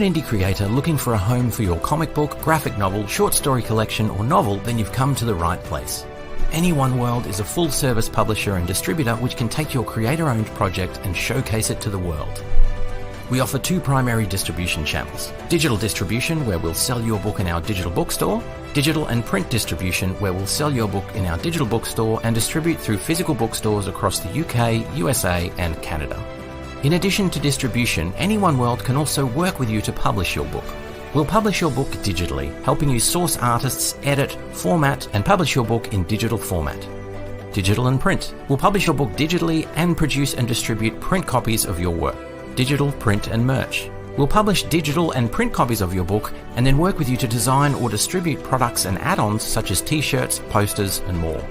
an indie creator looking for a home for your comic book, graphic novel, short story collection, or novel, then you've come to the right place. Any One World is a full-service publisher and distributor which can take your creator-owned project and showcase it to the world. We offer two primary distribution channels: digital distribution, where we'll sell your book in our digital bookstore; digital and print distribution, where we'll sell your book in our digital bookstore and distribute through physical bookstores across the UK, USA, and Canada. In addition to distribution, Any One World can also work with you to publish your book. We'll publish your book digitally, helping you source artists, edit, format, and publish your book in digital format. Digital and print. We'll publish your book digitally and produce and distribute print copies of your work. Digital, print, and merch. We'll publish digital and print copies of your book and then work with you to design or distribute products and add-ons such as t-shirts, posters, and more.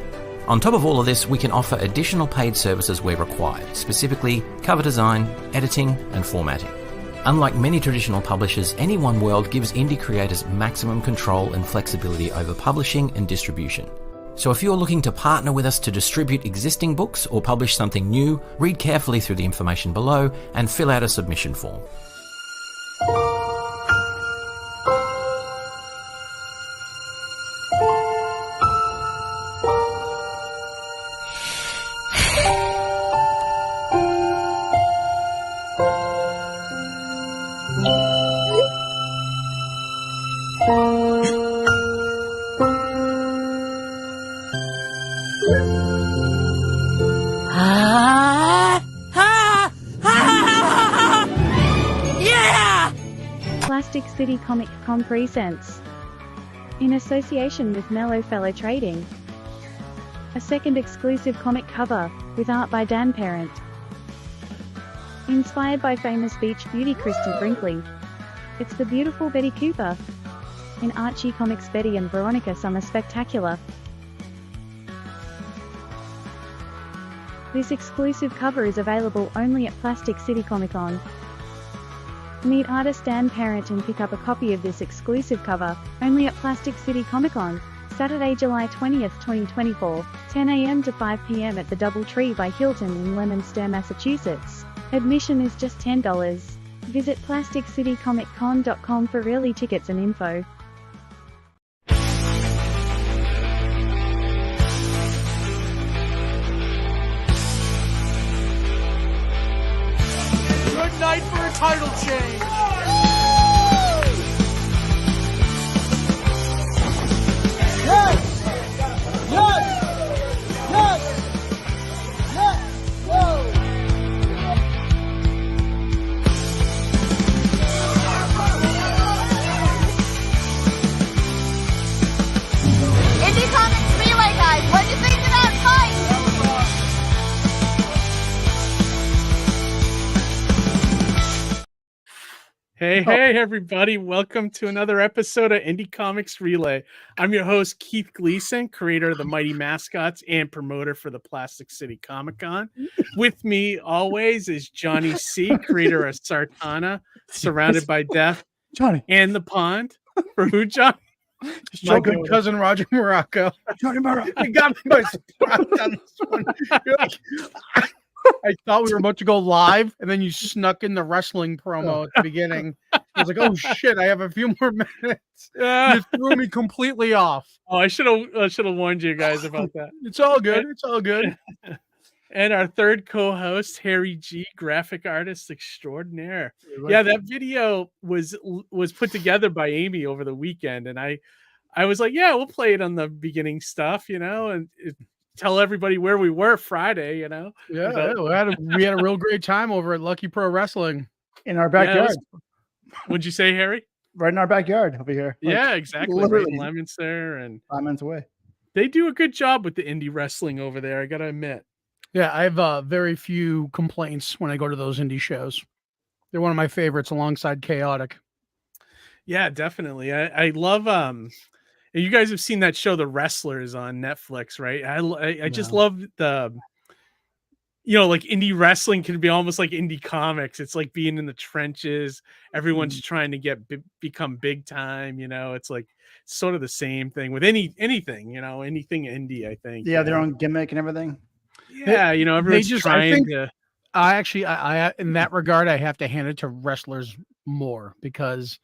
On top of all of this, we can offer additional paid services where required, specifically cover design, editing, and formatting. Unlike many traditional publishers, Any One World gives indie creators maximum control and flexibility over publishing and distribution. So if you're looking to partner with us to distribute existing books or publish something new, read carefully through the information below and fill out a submission form. Plastic City Comic Con presents, in association with Mellow Fellow Trading, a second exclusive comic cover, with art by Dan Parent. Inspired by famous beach beauty Kristen Brinkley, it's the beautiful Betty Cooper, in Archie Comics Betty and Veronica Summer Spectacular. This exclusive cover is available only at Plastic City Comic Con. Meet artist Dan Parent and pick up a copy of this exclusive cover, only at Plastic City Comic Con, Saturday, July 20th, 2024, 10 a.m. to 5 p.m. at the Doubletree by Hilton in Leominster, Massachusetts. Admission is just $10. Visit PlasticCityComicCon.com for early tickets and info. Good night for a title change. Yes! Yes! Yes! Yes! Whoa! Indie Comics Relay, guys. What do you think of that fight? Hey, everybody. Welcome to another episode of Indie Comics Relay. I'm your host, Keith Gleason, creator of the Mighty Mascots and promoter for the Plastic City Comic Con. With me always is Johnny C., creator of Sartana, Surrounded by Death, Johnny, and The Pond. For who, John? my good cousin Roger Morocco. Johnny Morocco. You got me by surprise on this one. You're like, I thought we were about to go live, and then you snuck in the wrestling promo at the beginning. I was like, "Oh shit! I have a few more minutes." You threw me completely off. Oh, I should have warned you guys about that. It's all good. It's all good. And our third co-host, Harry G., graphic artist extraordinaire. Yeah, that video was put together by Amy over the weekend, and I was like, yeah, we'll play it on the beginning stuff, and tell everybody where we were Friday, Yeah, we had a real great time over at Lucky Pro Wrestling in our backyard. What'd you say, Harry? Right in our backyard over here. Yeah, exactly. Literally Right in Leominster, and 5 minutes away. They do a good job with the indie wrestling over there, I gotta admit. Yeah, I have very few complaints when I go to those indie shows. They're one of my favorites alongside Chaotic. Yeah, definitely. I love you guys have seen that show The Wrestlers on Netflix, right? I just love the like indie wrestling can be almost like indie comics. It's like being in the trenches. Everyone's trying to become big time, It's like sort of the same thing with anything, anything indie, I think. Yeah, their own gimmick and everything. Yeah, everyone's trying to. I in that regard, I have to hand it to wrestlers more because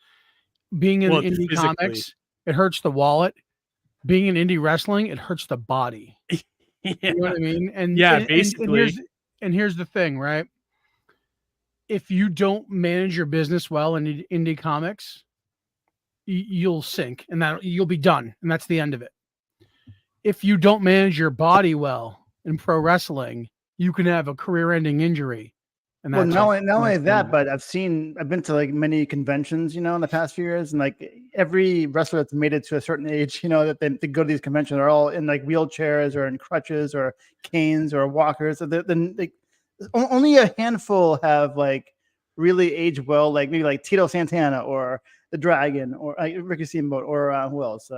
being in Well, indie physically. comics, it hurts the wallet. Being in indie wrestling, it hurts the body. Yeah. You know what I mean? And Yeah, and basically. here's the thing, right? If you don't manage your business well in indie comics, you'll sink, and that you'll be done, and that's the end of it. If you don't manage your body well in pro wrestling, you can have a career-ending injury. And Well, that's not only that's the end that, of it. but I've been to like many conventions, in the past few years, and like every wrestler that's made it to a certain age, that they go to these conventions are all in like wheelchairs or in crutches or canes or walkers. So only a handful have like really aged well, like maybe like Tito Santana or the Dragon or Ricky Steamboat or who else?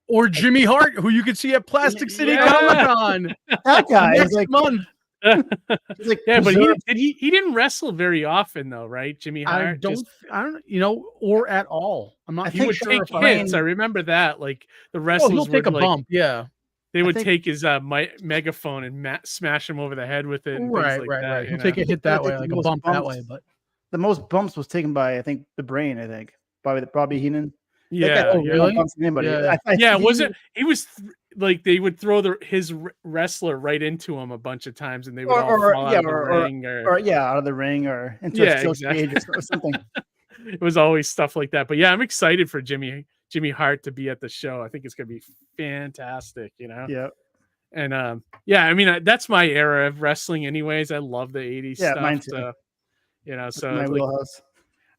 Or Jimmy Hart, who you can see at Plastic City Yeah. Comic-Con That guy is next like month. he's like Yeah, but preserved. he didn't wrestle very often though, right? Jimmy Hart. I don't, or at all. I'm not. I He think would sure take if I- hits. I remember that. Like the Oh, wrestlers he'll take a would, bump. Yeah. They would think- take his megaphone and smash him over the head with it. And Right. things like that, He'll take a hit that I way, think like the a most bump that bumps- way. But The most bumps was taken by, I think, the Brain. I think Bobby Heenan. That guy Yeah, took more really? bumps than anybody. Yeah. yeah. He was like they would throw his wrestler right into him a bunch of times, and they would all fall out of the ring, or out of the ring or into a steel cage or something. It was always stuff like that. But yeah, I'm excited for Jimmy Hart to be at the show. I think it's gonna be fantastic. Yeah. And yeah, I mean that's my era of wrestling. Anyways, I love the '80s stuff. Mine too. So, so My like, wheelhouse.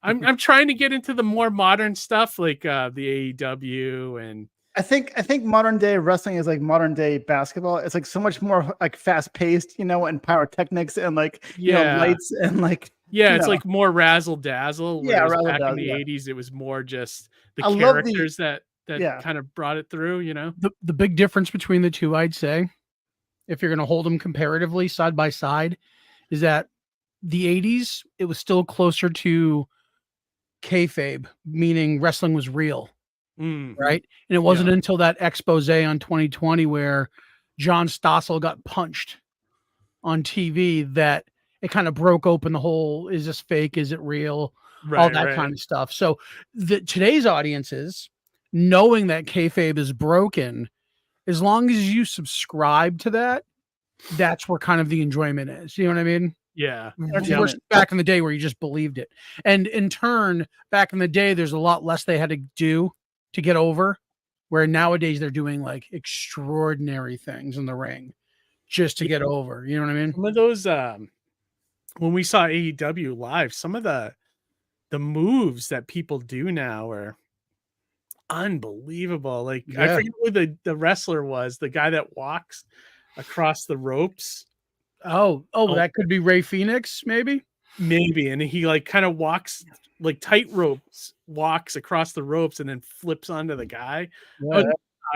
I'm trying to get into the more modern stuff like the AEW and I think modern day wrestling is like modern day basketball. It's like so much more like fast paced, and pyrotechnics and like lights and like it's like more razzle dazzle. Yeah, back in the razzle-dazzle, '80s, it was more just the I love characters that yeah. kind of brought it through. the big difference between the two, I'd say, if you're going to hold them comparatively side by side, is that the '80s it was still closer to kayfabe, meaning wrestling was real. Right. And it wasn't until that expose on 2020 where John Stossel got punched on TV that it kind of broke open the whole, is this fake? Is it real? All that kind of stuff. So today's audiences, knowing that kayfabe is broken, as long as you subscribe to that, that's where kind of the enjoyment is. You know what I mean? Yeah. Versus back in the day where you just believed it. And in turn, back in the day, there's a lot less they had to do to get over, where nowadays they're doing like extraordinary things in the ring just to get over. You know what I mean? Some of those when we saw AEW live, some of the moves that people do now are unbelievable. Like I forget who the wrestler was, the guy that walks across the ropes. Oh, that could be Ray Phoenix, maybe. And he like kind of walks like tight ropes, walks across the ropes and then flips onto the guy.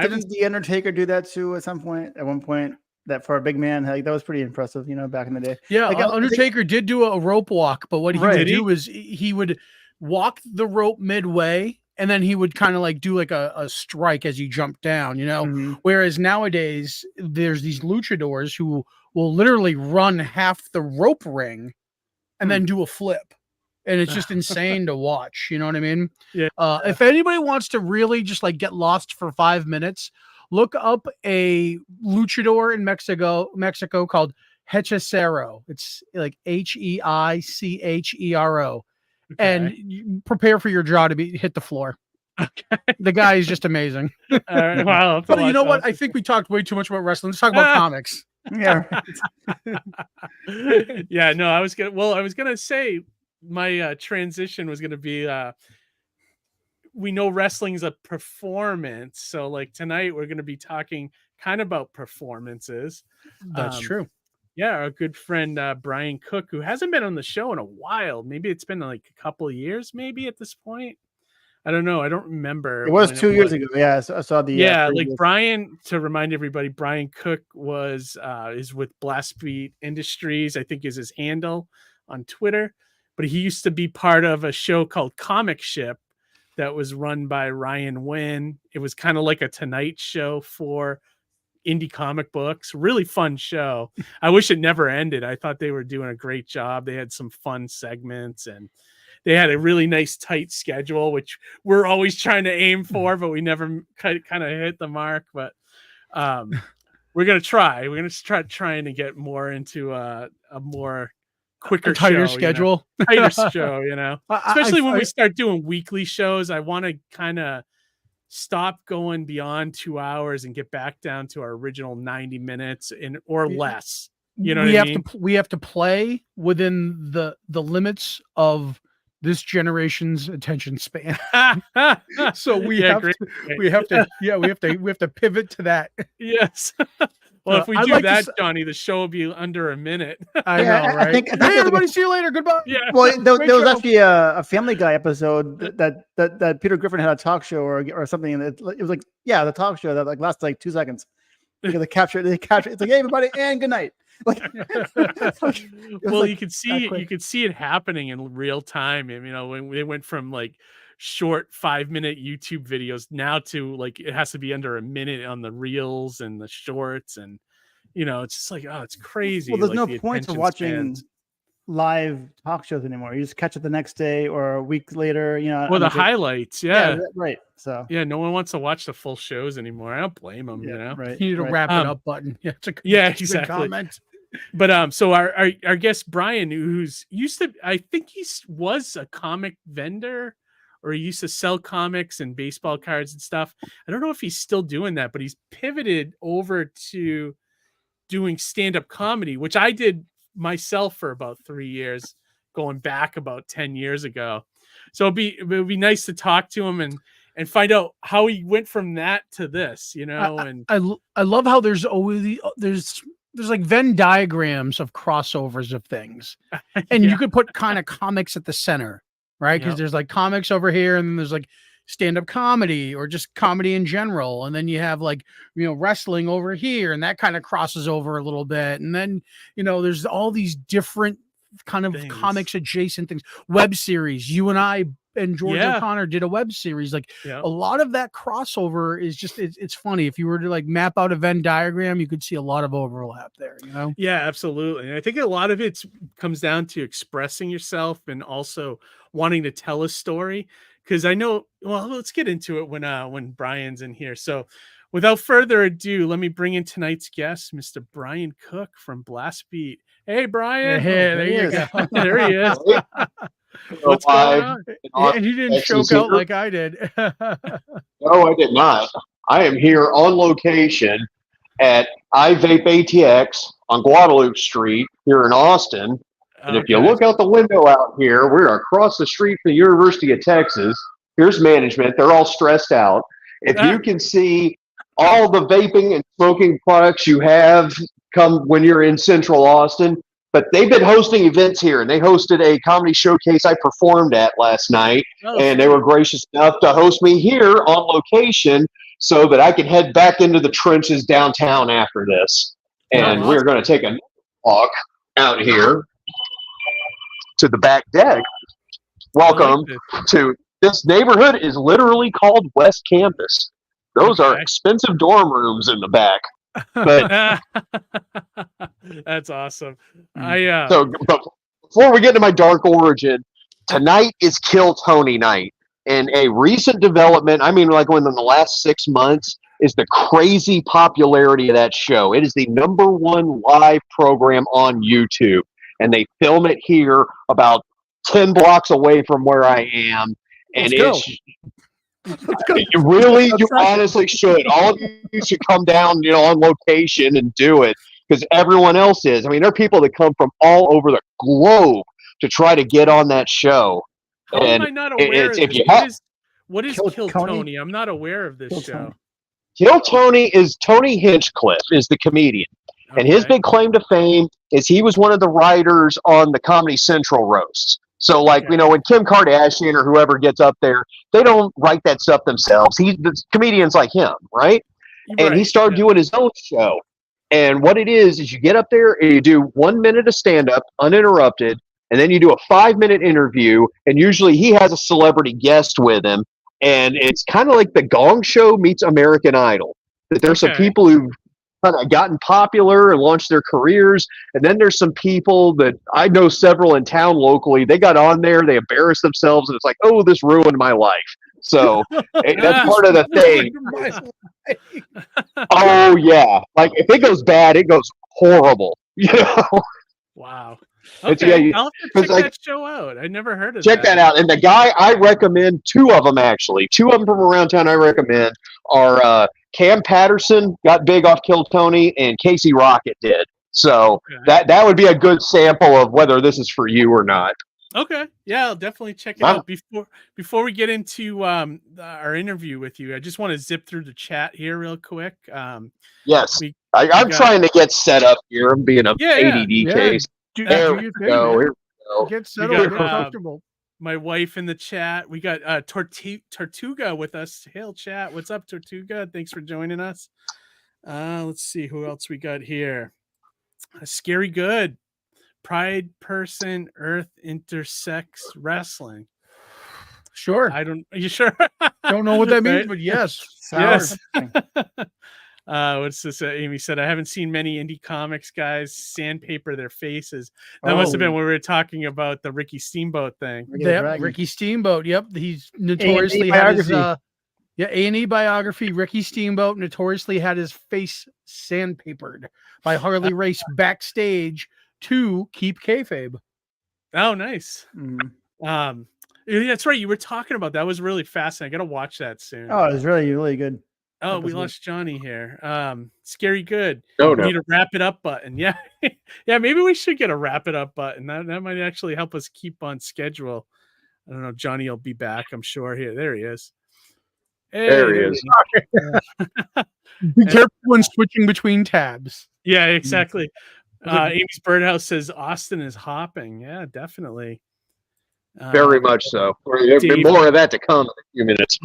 Didn't the Undertaker do that too at one point? That for a big man, like, that was pretty impressive, back in the day. Yeah, like, Undertaker did do a rope walk, but what he would do is he would walk the rope midway, and then he would kind of like do like a strike as you jump down, Mm-hmm. Whereas nowadays there's these luchadors who will literally run half the rope ring and then do a flip. And it's just insane to watch. You know what I mean? Yeah. If anybody wants to really just like get lost for 5 minutes, look up a luchador in Mexico called Hechicero. It's like Heichero. Okay. And you prepare for your jaw to hit the floor. Okay. The guy is just amazing. All right, wow, But you know what? I think we talked way too much about wrestling. Let's talk about comics. Yeah. Yeah, no, I was gonna say my transition was gonna be we know wrestling is a performance, so like tonight we're gonna be talking kind of about performances. That's true. Yeah, our good friend Brian Cook, who hasn't been on the show in a while. Maybe it's been like a couple of years, maybe at this point. I don't know. I don't remember. It was 2 years ago. Yeah, I saw the. Like Brian. To remind everybody, Brian Cook is with Blast Beat Industries. I think is his handle on Twitter. But he used to be part of a show called Comic Ship that was run by Ryan Winn. It was kind of like a Tonight Show for indie comic books. Really fun show. I wish it never ended. I thought they were doing a great job. They had some fun segments, and they had a really nice tight schedule, which we're always trying to aim for, but we never kind of hit the mark. But we're gonna try. We're gonna try trying to get more into a more quicker, tighter show, schedule, tighter show. Especially when we start doing weekly shows. I want to kind of stop going beyond 2 hours and get back down to our original 90 minutes or less. You know, we have to play within the limits of this generation's attention span. So we have to pivot to that. Yes. Well, if we do that, Johnny, the show will be under a minute. I know, right? I think hey, everybody, see you later. Goodbye. Yeah. Well, there was actually a Family Guy episode that Peter Griffin had a talk show or something, and it was like, yeah, the talk show that like lasted like 2 seconds. Because they capture. It's like, hey, everybody, and good night. Like, well, you could see it happening in real time. And, when they went from like short 5-minute YouTube videos now to like it has to be under a minute on the reels and the shorts, and it's just like, oh, it's crazy. Well, there's like, no point to watching live talk shows anymore. You just catch it the next day or a week later. Well, the highlights, yeah, right. So yeah, no one wants to watch the full shows anymore. I don't blame them. Right. You need a wrap it up button. Yeah, exactly. Comment. But so our guest Brian, who's used to, I think he was a comic vendor, or he used to sell comics and baseball cards and stuff. I don't know if he's still doing that, but he's pivoted over to doing stand-up comedy, which I did myself for about 3 years, going back about 10 years ago. So it would be nice to talk to him and find out how he went from that to this, and I love how there's always there's like Venn diagrams of crossovers of things, and you could put kind of comics at the center, right? Because there's like comics over here, and then there's like stand-up comedy or just comedy in general, and then you have like wrestling over here, and that kind of crosses over a little bit, and then there's all these different kind of comics adjacent things. Web series, you and I and George O'Connor did a web series. Like a lot of that crossover is just it's funny. If you were to like map out a Venn diagram, you could see a lot of overlap there. Yeah, absolutely. And I think a lot of it comes down to expressing yourself and also wanting to tell a story. Because I know, well, let's get into it when Brian's in here. So without further ado, let me bring in tonight's guest, Mr. Brian Cook from Blast Beat. Hey, Brian. Hey, there you go. There he is. What's going on? And you didn't choke out like I did. No, I did not. I am here on location at iVape ATX on Guadalupe Street here in Austin. And if you look out the window out here, we're across the street from the University of Texas. Here's management. They're all stressed out. If you can see all the vaping and smoking products you have come when you're in Central Austin, but they've been hosting events here, and they hosted a comedy showcase I performed at last night, and they were gracious enough to host me here on location so that I can head back into the trenches downtown after this. And we're going to take a walk out here to the back deck. Welcome to this neighborhood is literally called West Campus. Those are expensive dorm rooms in the back. But that's awesome. But before we get to my dark origin, tonight is Kill Tony night. And a recent development, I mean, like within the last 6 months, is the crazy popularity of that show. It is the #1 live program on YouTube. And they film it here about 10 blocks away from where I am. And you honestly should. All of you should come down, on location and do it, because everyone else is. I mean, there are people that come from all over the globe to try to get on that show. How am I not aware of this? What is Kill Tony? I'm not aware of this show. Kill Tony is Tony Hinchcliffe, is the comedian. And his big claim to fame is he was one of the writers on the Comedy Central roasts. So, like, when Kim Kardashian or whoever gets up there, they don't write that stuff themselves. The comedians like him, right? And he started doing his own show. And what it is you get up there and you do 1 minute of stand-up uninterrupted, and then you do a 5-minute interview, and usually he has a celebrity guest with him. And it's kind of like the Gong Show meets American Idol. That there's some people who kind of gotten popular and launched their careers. And then there's some people that I know several in town locally. They got on there, they embarrassed themselves, and it's like, oh, this ruined my life. So that's part of the thing. Oh yeah, like if it goes bad, it goes horrible. You know. Wow. It's, Okay, I'll have to check like, that show out. I never heard of check that out. And the guy I recommend, two of them from around town I recommend are Cam Patterson, got big off Kill Tony, and Casey Rocket did. So that would be a good sample of whether this is for you or not. Okay, yeah, I'll definitely check it out. Before we get into our interview with you, I just want to zip through the chat here real quick. Yes, I'm trying to get set up here. I'm being an ADD case. There we go. Here we go. Get settled. Get comfortable. My wife in the chat. We got Tortuga with us. Hail chat. What's up, Tortuga? Thanks for joining us. Let's see who else we got here. Scary Good. Pride Person Earth Intersex Wrestling. Sure. Are you sure? Don't know what that means, but yes. Yes. What's this? Amy said, I haven't seen many indie comics guys sandpaper their faces. That must have been when we were talking about the Ricky Steamboat thing. Ricky Steamboat. Yep. He's notoriously had his A&E biography. Ricky Steamboat notoriously had his face sandpapered by Harley Race backstage to keep kayfabe. Oh, nice. Mm-hmm. That's right. You were talking about that. Was really fascinating. I got to watch that soon. Oh, it was really, really good. Oh, we lost Johnny here. Scary Good. No. We need a wrap it up button. Yeah. Yeah, maybe we should get a wrap it up button. That might actually help us keep on schedule. I don't know. Johnny will be back, I'm sure. Here, there he is. Hey, there he is. Be careful when switching between tabs. Yeah, exactly. Amy's Birdhouse says Austin is hopping. Yeah, definitely. Very much so. There'll be more of that to come in a few minutes.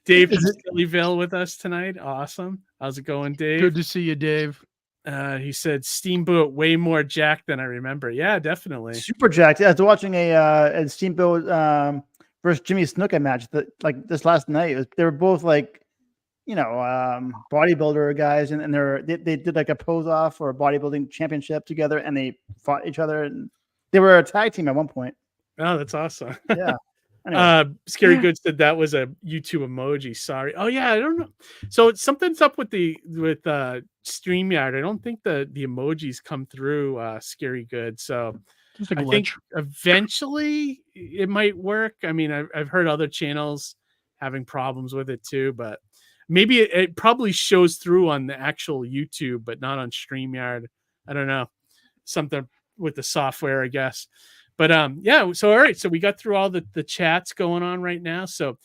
Dave from Sillyville with us tonight. Awesome. How's it going, Dave? Good to see you, Dave. He said Steamboat way more jacked than I remember. Yeah, definitely. Super jacked. Yeah, I was watching a Steamboat versus Jimmy Snuka match that like this last night. They were both like, bodybuilder guys, and they did like a pose off or a bodybuilding championship together, and they fought each other, and they were a tag team at one point. Oh, that's awesome. Yeah. Anyway. Scary Good said that was a YouTube emoji. Sorry. Oh yeah, I don't know. So something's up with StreamYard. I don't think the emojis come through Scary Good. So I think eventually it might work. I mean, I've heard other channels having problems with it too, but maybe it probably shows through on the actual YouTube, but not on StreamYard. I don't know. Something with the software, I guess. But yeah, so all right, so we got through all the chats going on right now. So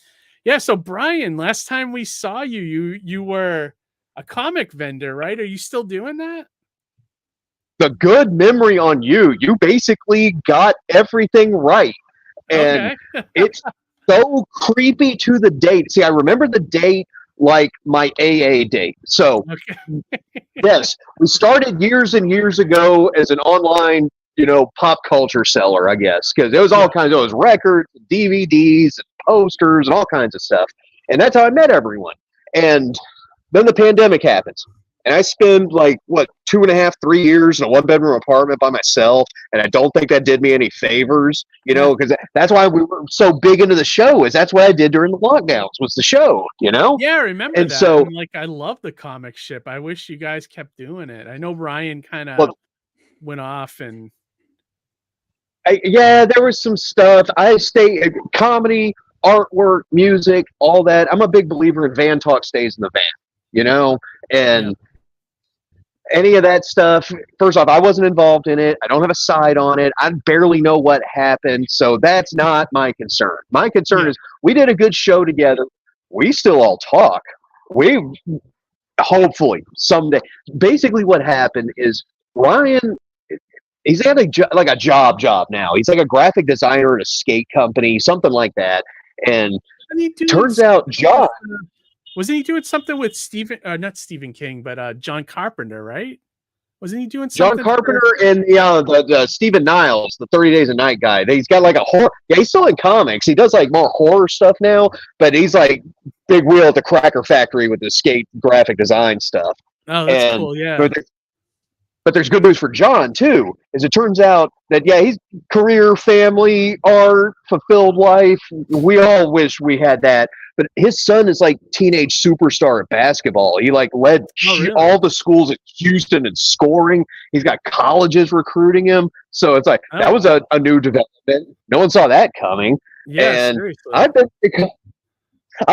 yeah, so Brian, last time we saw you were a comic vendor, right? Are you still doing that? The good memory on you. You basically got everything right. And it's so creepy to the date. See, I remember the date like my AA date. So yes, we started years and years ago as an online pop culture seller, I guess, because there was all kinds of those records, and DVDs, and posters, and all kinds of stuff. And that's how I met everyone. And then the pandemic happens. And I spend 2.5, 3 years in a 1-bedroom apartment by myself. And I don't think that did me any favors, because that's why we were so big into the show. That's what I did during the lockdowns was the show, Yeah, I remember that. So, I love the comic ship. I wish you guys kept doing it. I know Ryan kind of went off and. There was some stuff. I stay comedy, artwork, music, all that. I'm a big believer in van talk stays in the van, and any of that stuff. First off, I wasn't involved in it. I don't have a side on it. I barely know what happened. So that's not my concern. My concern is we did a good show together. We still all talk. We hopefully someday. Basically what happened is Ryan, he's got a job now. He's like a graphic designer at a skate company, something like that. And turns out John wasn't he doing something with not Stephen King, but John Carpenter, right? Wasn't he doing something? John Carpenter and the Stephen Niles, the 30 Days a Night guy. He's got like a horror. Yeah, he's still in comics. He does like more horror stuff now, but he's like big wheel at the Cracker Factory with the skate graphic design stuff. Oh, that's And cool. Yeah. but there's good news for John too, as it turns out that he's career, family, art, fulfilled life. We all wish we had that. But his son is like teenage superstar at basketball. He like led Oh, really? all the schools at Houston in scoring. He's got colleges recruiting him. So it's like that was a new development. No one saw that coming. Yeah, and seriously. I've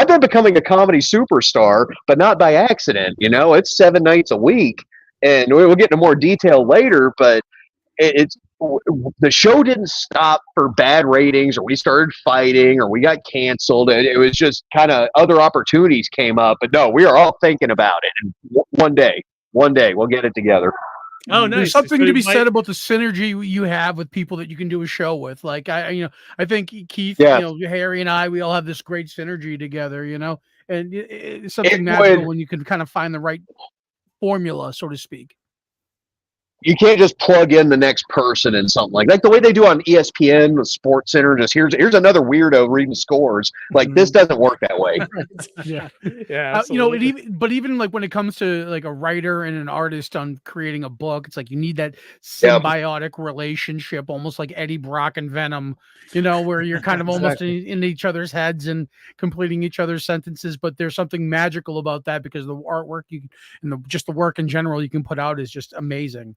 been becoming a comedy superstar, but not by accident. It's 7 nights a week, and we'll get into more detail later. But it's the show didn't stop for bad ratings, or we started fighting, or we got canceled. It was just kind of other opportunities came up. But no, we are all thinking about it, and one day we'll get it together. Oh, nice. There's something to be said about the synergy you have with people that you can do a show with. Like I think Keith, Harry and I, we all have this great synergy together, and it's something magical when you can kind of find the right formula, so to speak. You can't just plug in the next person in something like the way they do on ESPN, the Sports Center. Just here's another weirdo reading scores. Like this doesn't work that way. Yeah. Even like when it comes to like a writer and an artist on creating a book, it's like you need that symbiotic relationship, almost like Eddie Brock and Venom. Where you're kind of almost in each other's heads and completing each other's sentences. But there's something magical about that because the artwork just the work in general you can put out is just amazing.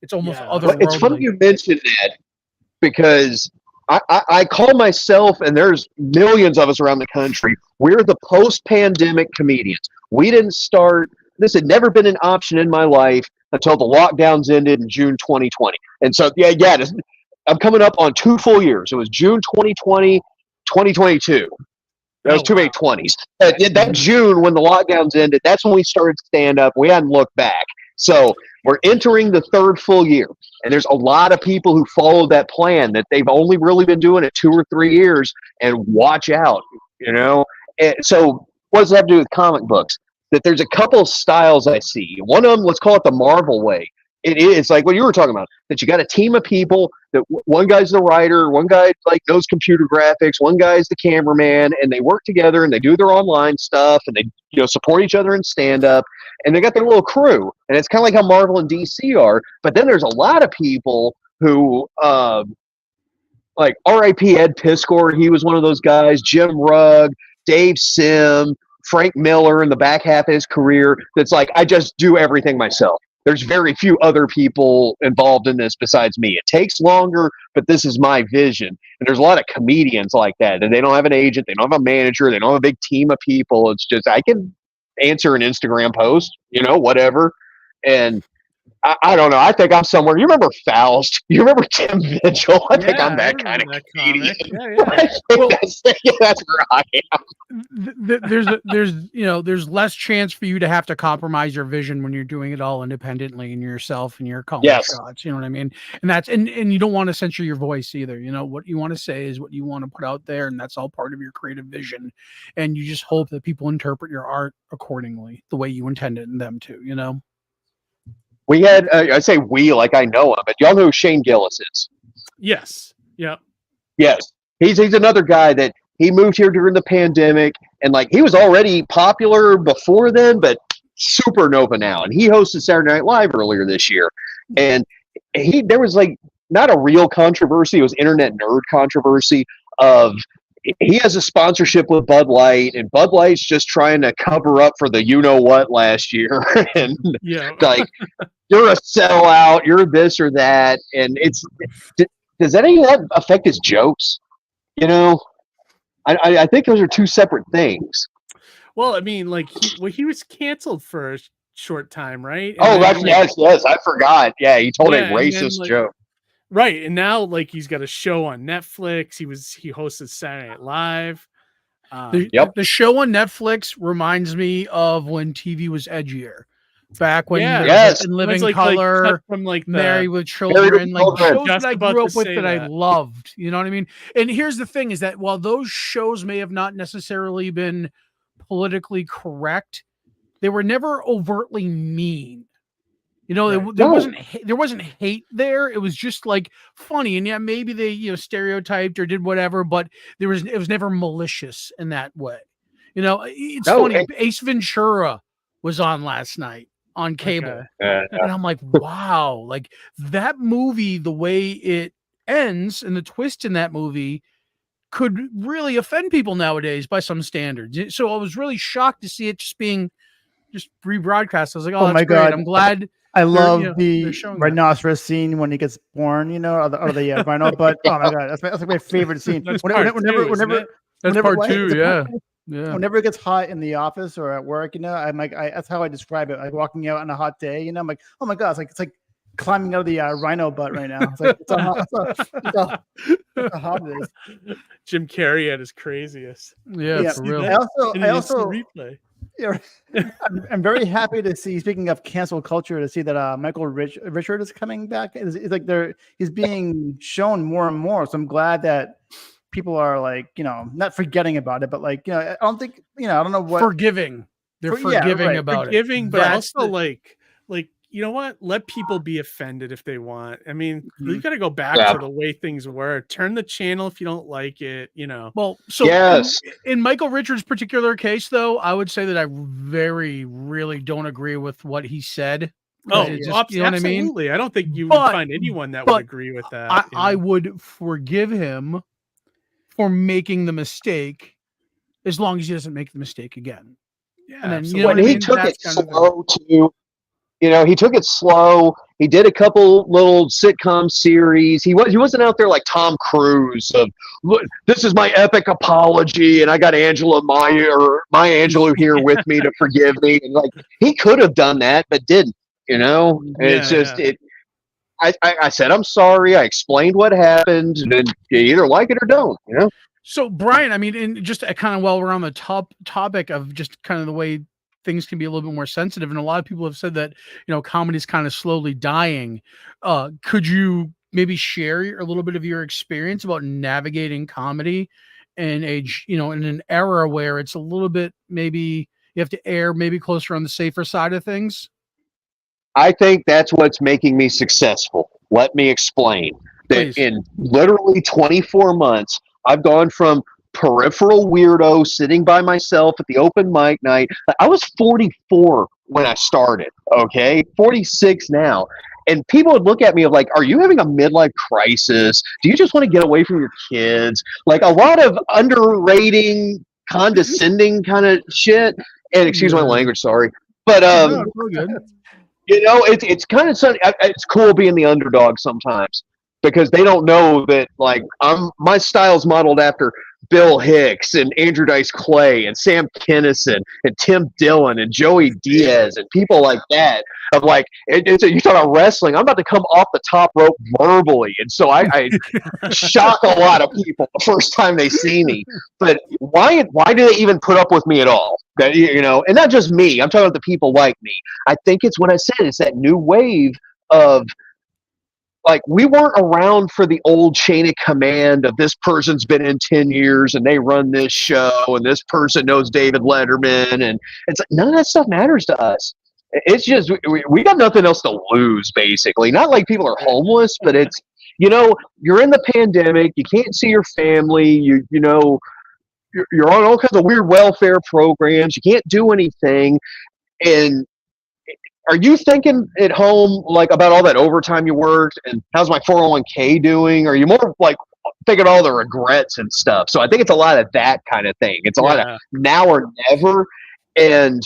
It's almost otherworldly. It's funny you mentioned that because I call myself, and there's millions of us around the country, we're the post-pandemic comedians. We didn't start, this had never been an option in my life until the lockdowns ended in June 2020. And so, I'm coming up on 2 full years. It was June 2020, 2022. That was 2 8/20s. That June when the lockdowns ended, that's when we started stand-up. We hadn't looked back. So we're entering the 3rd full year, and there's a lot of people who followed that plan that they've only really been doing it 2 or 3 years, and watch out, And so what does that have to do with comic books? That there's a couple of styles I see. One of them, let's call it the Marvel way. It's like what you were talking about, that you got a team of people that one guy's the writer, one guy knows computer graphics, one guy's the cameraman, and they work together and they do their online stuff and they support each other in stand-up, and they got their little crew. And it's kind of like how Marvel and DC are. But then there's a lot of people who like R.I.P. Ed Piskor, he was one of those guys, Jim Rugg, Dave Sim, Frank Miller in the back half of his career, that's like, I just do everything myself. There's very few other people involved in this besides me. It takes longer, but this is my vision. And there's a lot of comedians like that, and they don't have an agent, they don't have a manager, they don't have a big team of people. It's just, I can answer an Instagram post, whatever. And I don't know. I think I'm somewhere. You remember Faust? You remember Tim Mitchell? I think I'm that kind of comedian. That's where I am. There's less chance for you to have to compromise your vision when you're doing it all independently and yourself and your calling shots. You know what I mean? And you don't want to censor your voice either. What you want to say is what you want to put out there, and that's all part of your creative vision. And you just hope that people interpret your art accordingly, the way you intended them to. We had, I say we like I know him, but y'all know who Shane Gillis is? Yes. Yeah. Yes. He's another guy that he moved here during the pandemic, and he was already popular before then, but supernova now. And he hosted Saturday Night Live earlier this year. And there was not a real controversy, it was internet nerd controversy of, he has a sponsorship with Bud Light, and Bud Light's just trying to cover up for the you-know-what last year. And you're a sellout, you're this or that. And does any of that affect his jokes? I think those are two separate things. Well, I mean, he was canceled for a short time, right? And yes, I forgot. Yeah, he told a racist joke. Right, and now he's got a show on Netflix. He hosted Saturday Night Live. The show on Netflix reminds me of when TV was edgier. Back when in Living Color, from Married with Children, shows that I grew up with that I loved. You know what I mean? And here's the thing: is that while those shows may have not necessarily been politically correct, they were never overtly mean. There wasn't hate there. It was just funny, and maybe they stereotyped or did whatever, but it was never malicious in that way. It's funny. Ace Ventura was on last night. on cable. Okay. And I'm like, wow, like that movie, the way it ends and the twist in that movie could really offend people nowadays by some standards. So I was really shocked to see it just being rebroadcast. I was like, oh, that's my great. God. I'm glad. I love they're the showing rhinoceros scene when he gets born, you know, or the rhino. But oh my God, that's like my favorite scene. That's part two, That's whenever- part two. it's a Yeah. part- Yeah. Whenever it gets hot in the office or at work, you know, I'm like, that's how I describe it. Like walking out on a hot day, you know, I'm like, oh my God, it's like climbing out of the rhino butt right now. It's like it's how hot it is. Jim Carrey at his craziest. Yeah, for real. I also replay. Yeah, I'm very happy to see. Speaking of cancel culture, to see that Michael Richard is coming back. It's like he's being shown more and more. So I'm glad that people are like, you know, not forgetting about it, but like, you know, I don't think, you know, I don't know what forgiving. They're forgiving about forgiving, it. But also like you know what? Let people be offended if they want. I mean, you got to go back to the way things were. Turn the channel if you don't like it, you know. Well, so in Michael Richards' particular case, though, I would say that I really don't agree with what he said. Oh, you know absolutely. what I mean? I don't think you would find anyone that would agree with that. I would forgive him for making the mistake as long as he doesn't make the mistake again. Yeah, and then, you know, he took it slow too. You know, he took it slow. He did a couple little sitcom series. He wasn't out there like Tom Cruise of, look, this is my epic apology, and I got Maya Angelou here with me to forgive me. And like he could have done that, but didn't. You know, it's just it. I said I'm sorry. I explained what happened, and then you either like it or don't. You know. So Brian, I mean, and just kind of while we're on the topic of just kind of the way things can be a little bit more sensitive, and a lot of people have said that, you know, comedy is kind of slowly dying. Could you maybe share a little bit of your experience about navigating comedy in in an era where it's a little bit, maybe you have to err maybe closer on the safer side of things? I think that's what's making me successful. Let me explain. That in literally 24 months, I've gone from peripheral weirdo sitting by myself at the open mic night. I was 44 when I started, okay? 46 now. And people would look at me of like, are you having a midlife crisis? Do you just want to get away from your kids? Like a lot of underrating, condescending kind of shit. And excuse my language, sorry. But you know, it's kind of it's cool being the underdog sometimes, because they don't know that like my style's modeled after Bill Hicks and Andrew Dice Clay and Sam Kinison and Tim Dillon and Joey Diaz and people like that. Of like, you talk about wrestling, I'm about to come off the top rope verbally, and so I shock a lot of people the first time they see me. But why do they even put up with me at all? That, you know, and not just me. I'm talking about the people like me. I think it's what I said. It's that new wave of, like, we weren't around for the old chain of command of this person's been in 10 years and they run this show and this person knows David Letterman, and it's like none of that stuff matters to us. It's just we got nothing else to lose, basically. Not like people are homeless, but it's, you know, you're in the pandemic, you can't see your family, you know, you're on all kinds of weird welfare programs, you can't do anything, and are you thinking at home like about all that overtime you worked and how's my 401k doing? Or are you more like thinking all the regrets and stuff? So I think it's a lot of that kind of thing. It's a lot of now or never, and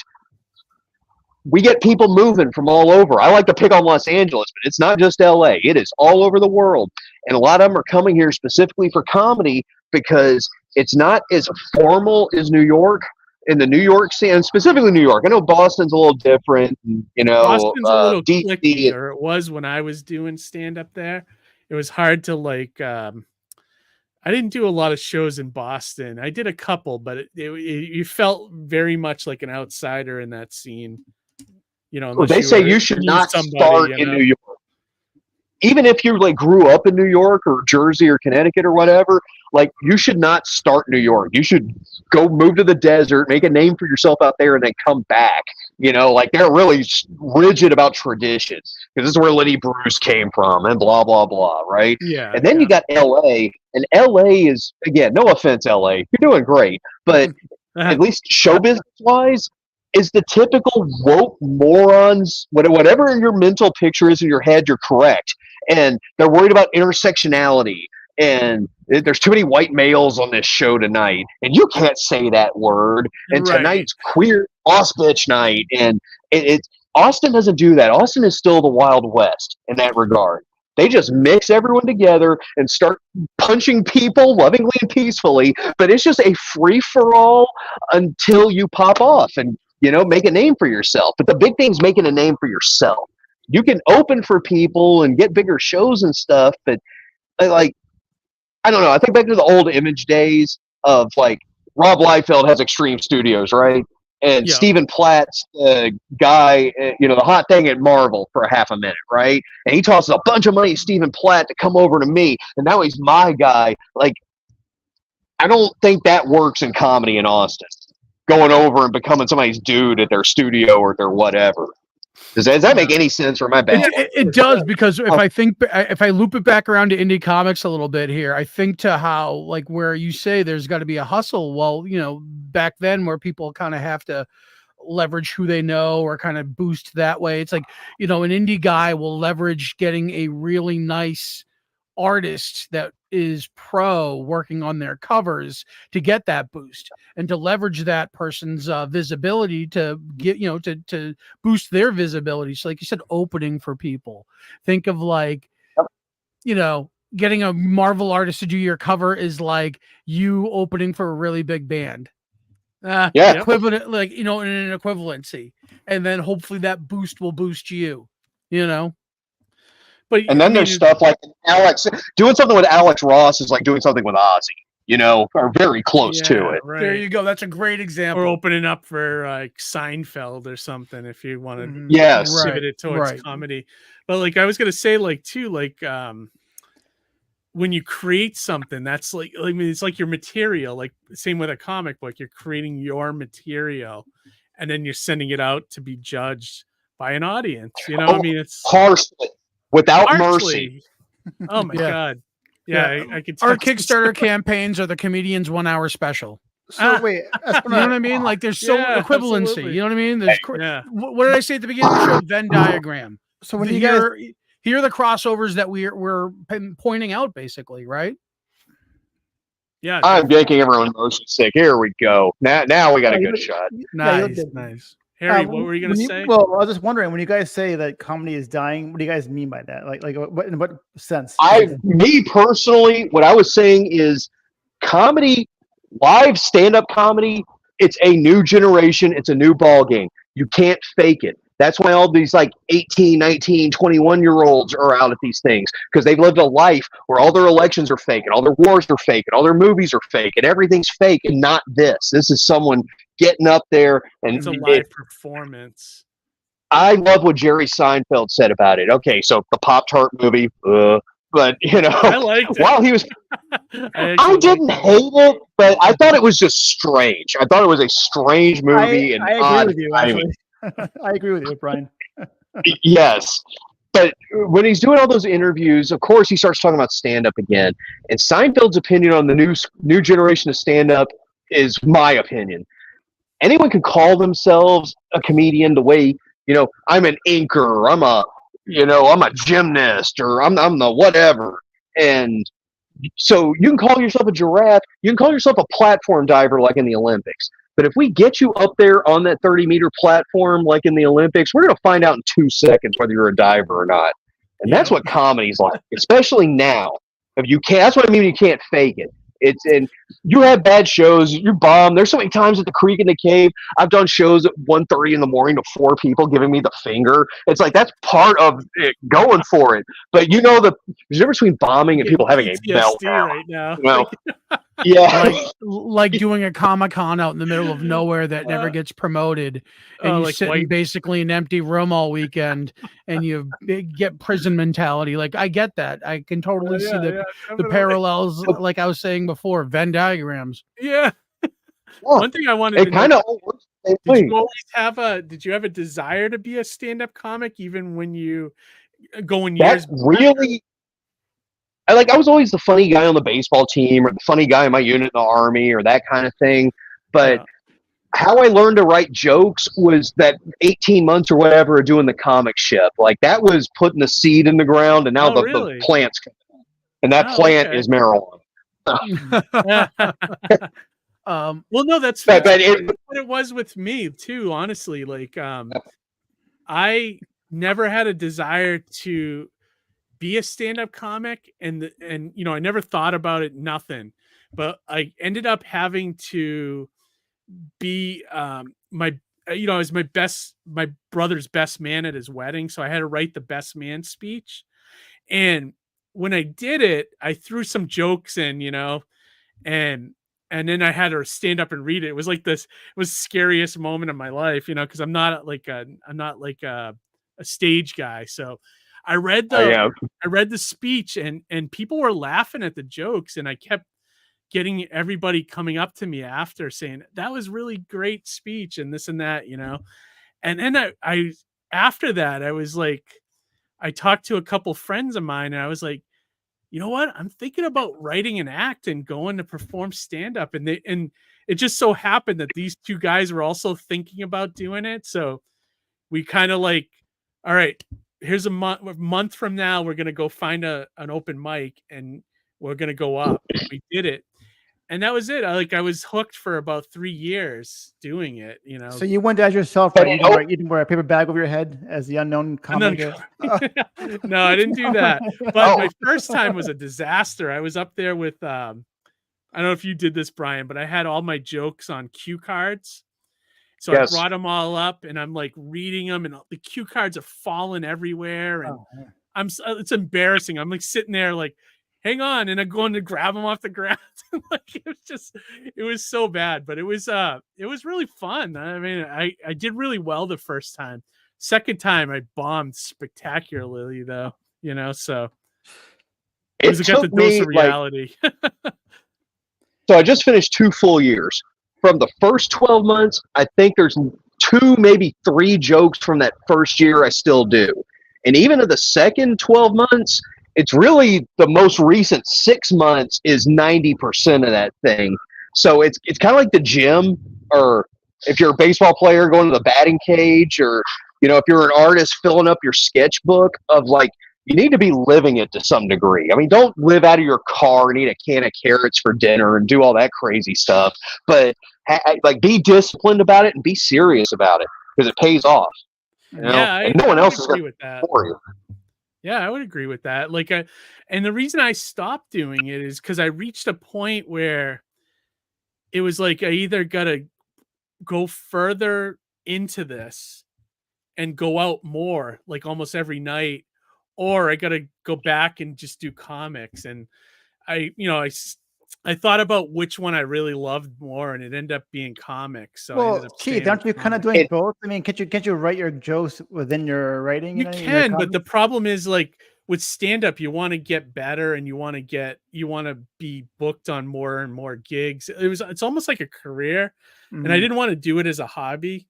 we get people moving from all over. I like to pick on Los Angeles, but it's not just LA. It is all over the world. And a lot of them are coming here specifically for comedy because it's not as formal as New York. In the New York scene, and specifically New York. I know Boston's a little different, you know. Boston's a little clicky, or it was when I was doing stand-up there. It was hard to like, I didn't do a lot of shows in Boston. I did a couple, but you felt very much like an outsider in that scene. You know, well, they say you should not start in New York. Even if you like grew up in New York or Jersey or Connecticut or whatever, like you should not start New York. You should go move to the desert, make a name for yourself out there, and then come back. You know, like they're really rigid about tradition because this is where Lenny Bruce came from and blah, blah, blah, right? Yeah. And then you got LA, and LA is, again, no offense, LA, you're doing great, but at least show business wise, is the typical woke morons. Whatever your mental picture is in your head, you're correct. And they're worried about intersectionality. And there's too many white males on this show tonight. And you can't say that word. And tonight's queer Auschwitz night. And Austin doesn't do that. Austin is still the Wild West in that regard. They just mix everyone together and start punching people lovingly and peacefully. But it's just a free-for-all until you pop off and, make a name for yourself. But the big thing is making a name for yourself. You can open for people and get bigger shows and stuff, but I don't know. I think back to the old Image days of Rob Liefeld has Extreme Studios, right? And Stephen Platt's guy, the hot thing at Marvel for a half a minute, right? And he tosses a bunch of money to Stephen Platt to come over to me, and now he's my guy. I don't think that works in comedy in Austin. Going over and becoming somebody's dude at their studio or their whatever. Does that make any sense, or am I bad? It does, because if I loop it back around to indie comics a little bit here, I think to how where you say there's got to be a hustle. Well, back then where people kind of have to leverage who they know or kind of boost that way. It's an indie guy will leverage getting a really nice artist that is pro working on their covers to get that boost and to leverage that person's visibility to get to boost their visibility. So like you said, opening for people. Think of getting a Marvel artist to do your cover is like you opening for a really big band. Equivalent, in an equivalency, and then hopefully that boost will boost you. But and then there's stuff like Alex doing something with Alex Ross is like doing something with Ozzy, or very close to it. Right. There you go. That's a great example. Or opening up for Seinfeld or something if you want to pivot it towards comedy. But I was gonna say when you create something, that's it's like your material. Same with a comic book, you're creating your material, and then you're sending it out to be judged by an audience. It's harshly. Without mercy. Oh my God. Yeah. I could. Our Kickstarter campaigns are the comedian's 1 hour special. So wait, you know what I mean? There's so equivalency. Absolutely. You know what I mean? There's what did I say at the beginning of the show? Venn diagram. So when you guys here are the crossovers that we're pointing out, basically, right? Yeah. I'm making everyone motion sick. Here we go. Now we got a good shot. Nice. Harry, what were you going to say? Well, I was just wondering, when you guys say that comedy is dying, what do you guys mean by that? In what sense? Me personally, what I was saying is comedy, live stand-up comedy, it's a new generation. It's a new ball game. You can't fake it. That's why all these 18, 19, 21-year-olds are out at these things, because they've lived a life where all their elections are fake and all their wars are fake and all their movies are fake and everything's fake and not this. This is someone getting up there and it's a live performance. I love what Jerry Seinfeld said about it. Okay, so the Pop-Tart movie, but I liked it. While he was, I didn't hate it, but I thought it was just strange. I thought it was a strange movie. I agree with you, actually. I agree with you, Brian. Yes. But when he's doing all those interviews, of course, he starts talking about stand-up again. And Seinfeld's opinion on the new generation of stand-up is my opinion. Anyone can call themselves a comedian the way, I'm an inker, I'm a gymnast, or I'm the whatever. And so you can call yourself a giraffe, you can call yourself a platform diver like in the Olympics. But if we get you up there on that 30-meter platform like in the Olympics, we're going to find out in 2 seconds whether you're a diver or not. And that's what comedy's like, especially now. That's what I mean when you can't fake it. And you have bad shows, you bomb. There's so many times at the Creek in the Cave, I've done shows at 1:30 in the morning to 4 people giving me the finger. It's that's part of it, going for it. But there's a difference between bombing and people having a meltdown right now. Yeah, like doing a Comic-Con out in the middle of nowhere that never gets promoted, and you sit in basically an empty room all weekend, and you get prison mentality. I get that. I can totally see the parallels. Like I was saying before, Venn diagrams. Yeah. One thing I wanted to kind of works. Did you have a desire to be a stand-up comic even when you going years? That's really. I was always the funny guy on the baseball team or the funny guy in my unit in the Army or that kind of thing. But how I learned to write jokes was that 18 months or whatever of doing the comic ship. Like that was putting the seed in the ground, and now the plant's coming out. And that plant is marijuana. Well, no, that's what it was with me too. Honestly, like I never had a desire to be a stand-up comic, and you know, I never thought about it, nothing. But I ended up having to be my you know, I was my brother's best man at his wedding, so I had to write the best man speech. And when I did it, I threw some jokes in, you know, and then I had to stand up and read it. It was like this, it was the scariest moment of my life, you know, because I'm not like a stage guy. So I read the speech, and people were laughing at the jokes, and I kept getting everybody coming up to me after saying that was really great speech and this and that, you know. And then I after that, I was like, I talked to a couple friends of mine, and I was like, you know what? I'm thinking about writing an act and going to perform stand-up. And it just so happened that these two guys were also thinking about doing it. So we kind of like, all right, here's a month from now, we're going to go find an open mic, and we're going to go up. We did it. And that was it. I was hooked for about 3 years doing it, you know. So you went as yourself, right? You didn't wear a paper bag over your head as the unknown comic. No, I didn't do that. But my first time was a disaster. I was up there with I don't know if you did this, Brian, but I had all my jokes on cue cards. So I brought them all up, and I'm like reading them, and the cue cards are falling everywhere, and it's embarrassing. I'm like sitting there like, hang on, and I'm going to grab them off the ground. Like it was so bad, but it was really fun. I mean, I did really well the first time. Second time I bombed spectacularly though, you know, so it got the dose of reality. So I just finished 2 full years. From the first 12 months, I think there's 2, maybe 3 jokes from that first year I still do. And even in the second 12 months, it's really the most recent 6 months is 90% of that thing. So it's kind of like the gym, or if you're a baseball player going to the batting cage, or, you know, if you're an artist filling up your sketchbook of like, you need to be living it to some degree. I mean, don't live out of your car and eat a can of carrots for dinner and do all that crazy stuff, but like be disciplined about it and be serious about it, because it pays off. You know? Yeah, and no one else is going with that. For you. Yeah, I would agree with that. Like, and the reason I stopped doing it is because I reached a point where it was like I either got to go further into this and go out more, like almost every night, or I got to go back and just do comics. And I thought about which one I really loved more, and it ended up being comics. So well, Keith, aren't you kind of doing both? I mean, can't you write your jokes within your writing? You can, but the problem is, like with stand-up, you want to get better, and you want to be booked on more and more gigs. It's almost like a career, and I didn't want to do it as a hobby.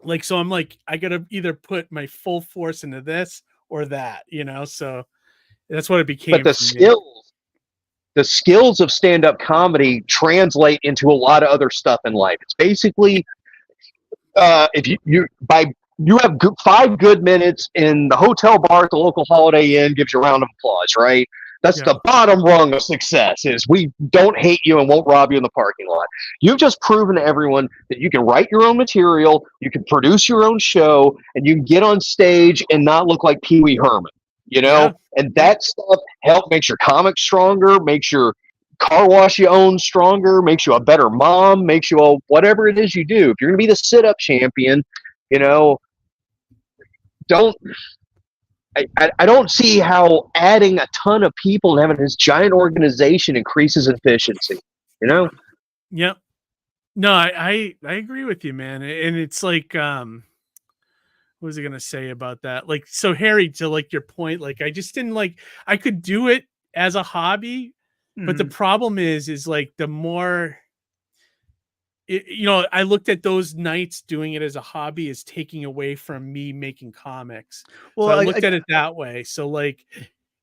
Like, so I'm like, I got to either put my full force into this or that, you know. So that's what it became. But the skills of stand-up comedy translate into a lot of other stuff in life. It's basically, if you have 5 good minutes in the hotel bar at the local Holiday Inn, gives you a round of applause, right? That's the bottom rung of success, is we don't hate you and won't rob you in the parking lot. You've just proven to everyone that you can write your own material, you can produce your own show, and you can get on stage and not look like Pee Wee Herman. You know, and that stuff makes your comics stronger, makes your car wash you own stronger, makes you a better mom, makes you whatever it is you do. If you're going to be the sit-up champion, you know, I don't see how adding a ton of people and having this giant organization increases efficiency, you know? Yep. No, I agree with you, man. And it's like, what was I gonna say about that? Like, so Harry, to like your point, like I just didn't like, I could do it as a hobby, but the problem is like the more, you know, I looked at those nights doing it as a hobby as taking away from me making comics. Well, so I looked at it that way. So like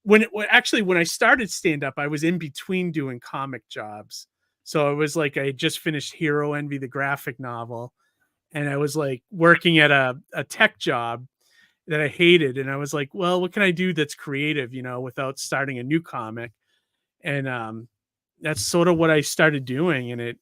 when I started stand up, I was in between doing comic jobs. So it was like I just finished Hero Envy, the graphic novel, and I was like working at a tech job that I hated, and I was like, well, what can I do that's creative, without starting a new comic? And that's sort of what I started doing, and it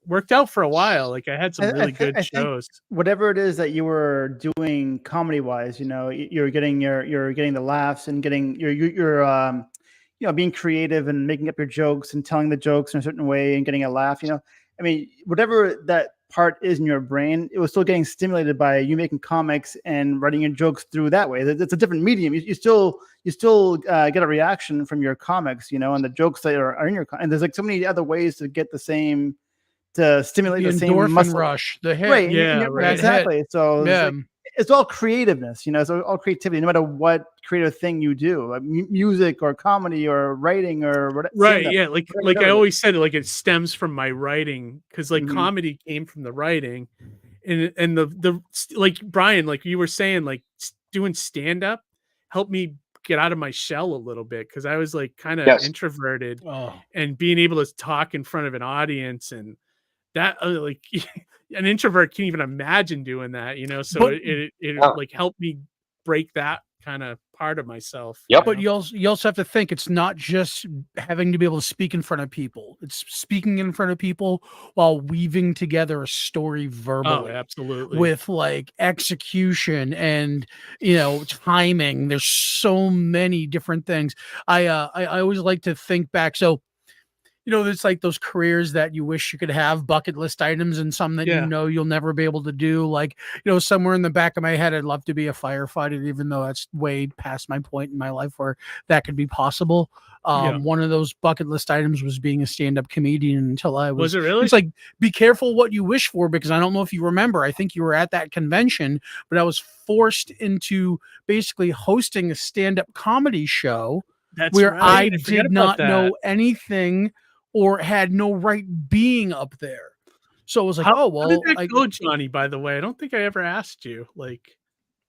worked out for a while. Like I had some really good shows. Whatever it is that you were doing comedy wise, you're getting the laughs and getting you're being creative and making up your jokes and telling the jokes in a certain way and getting a laugh. I mean, whatever that part is in your brain, it was still getting stimulated by you making comics and writing your jokes through that way. It's a different medium. You still get a reaction from your comics, and the jokes that are in your and there's like so many other ways to get the same, to stimulate the same endorphin rush, the hit. Right. Right. Exactly. Hit. So it's all creativeness, it's all creativity, no matter what creative thing you do, like music or comedy or writing or whatever. Right. Yeah. Like I always said, like it stems from my writing, because like comedy came from the writing, and the like Brian, like you were saying, like doing stand up helped me get out of my shell a little bit, because I was like kind of introverted, and being able to talk in front of an audience, and that like an introvert can't even imagine doing that, so it like helped me break that kind of part of myself. But you also have to think it's not just having to be able to speak in front of people. It's speaking in front of people while weaving together a story verbally. Oh, absolutely. With like execution and timing. There's so many different things. I always like to think back. So it's like those careers that you wish you could have, bucket list items, and some that you'll never be able to do. Like, somewhere in the back of my head, I'd love to be a firefighter, even though that's way past my point in my life where that could be possible. One of those bucket list items was being a stand-up comedian until I was. Was it really? It's like, be careful what you wish for, because I don't know if you remember. I think you were at that convention, but I was forced into basically hosting a stand-up comedy show where I did not know anything or had no right being up there. So it was like, how did that go, Johnny, by the way? I don't think I ever asked you. Like,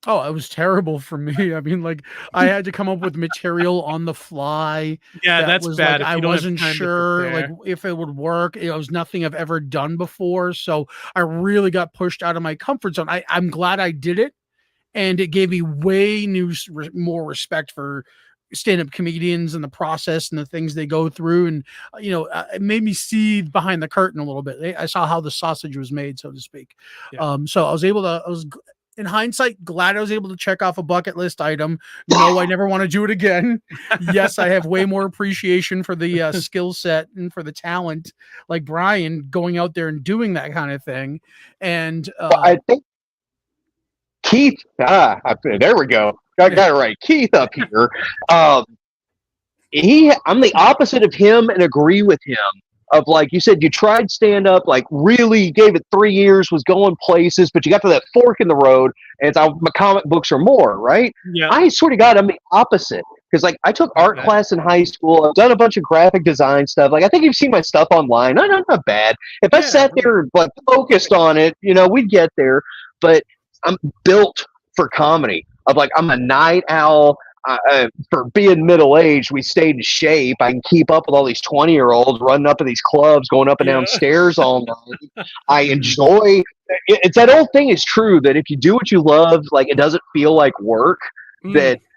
oh, it was terrible for me. I mean, like, I had to come up with material on the fly. Yeah, that's bad. Like, I wasn't sure like if it would work. It was nothing I've ever done before. So I really got pushed out of my comfort zone. I'm glad I did it. And it gave me way more respect for stand-up comedians and the process and the things they go through, and it made me see behind the curtain a little bit. I saw how the sausage was made, so to speak. So I was in hindsight glad I was able to check off a bucket list item. No, I never want to do it again. Yes, I have way more appreciation for the skill set and for the talent, like Brian, going out there and doing that kind of thing. And I think Keith, there we go. I got it right. Keith up here. I'm the opposite of him and agree with him. Of like you said, you tried stand up, like really gave it 3 years, was going places, but you got to that fork in the road, and it's my comic books or more, right? Yeah. I swear to God, I'm the opposite, because like I took art class in high school. I've done a bunch of graphic design stuff. Like I think you've seen my stuff online. Not bad. If I sat there and like focused on it, we'd get there. But I'm built for comedy. Of like, I'm a night owl. For being middle-aged, we stayed in shape. I can keep up with all these 20-year-olds running up to these clubs, going up and down stairs all night. I enjoy it's that old thing is true that if you do what you love, like it doesn't feel like work.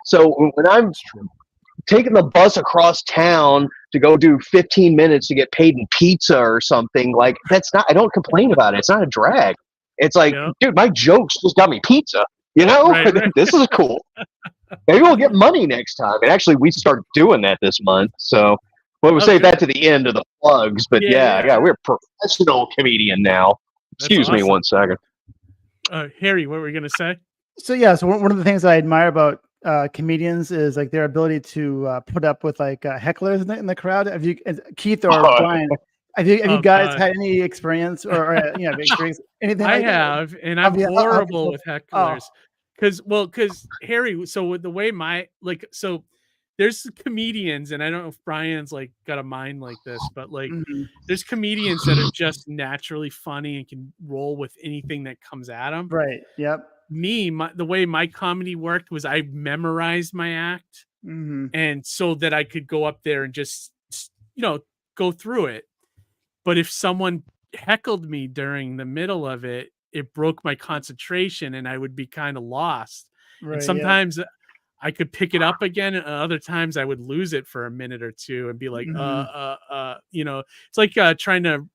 So when I'm taking the bus across town to go do 15 minutes to get paid in pizza or something, like I don't complain about it. It's not a drag. It's like, dude, my jokes just got me pizza. Right. This is cool. Maybe we'll get money next time. And actually, we start doing that this month. So we'll save that to the end of the plugs. But we're a professional comedian now. Excuse me 1 second. Harry, what were you going to say? So one of the things I admire about comedians is like their ability to put up with like hecklers in the crowd. Have you, Keith or Brian? Have you guys had any experience or anything? I have, and I'm horrible with hecklers. Because Harry, so with the way there's comedians, and I don't know if Brian's like got a mind like this, but like there's comedians that are just naturally funny and can roll with anything that comes at them. Right. Yep. The way my comedy worked was I memorized my act, and so that I could go up there and just go through it. but if someone heckled me during the middle of it, it broke my concentration and I would be kind of lost. Right, and sometimes I could pick it up again, and other times I would lose it for a minute or two and be like, it's like trying to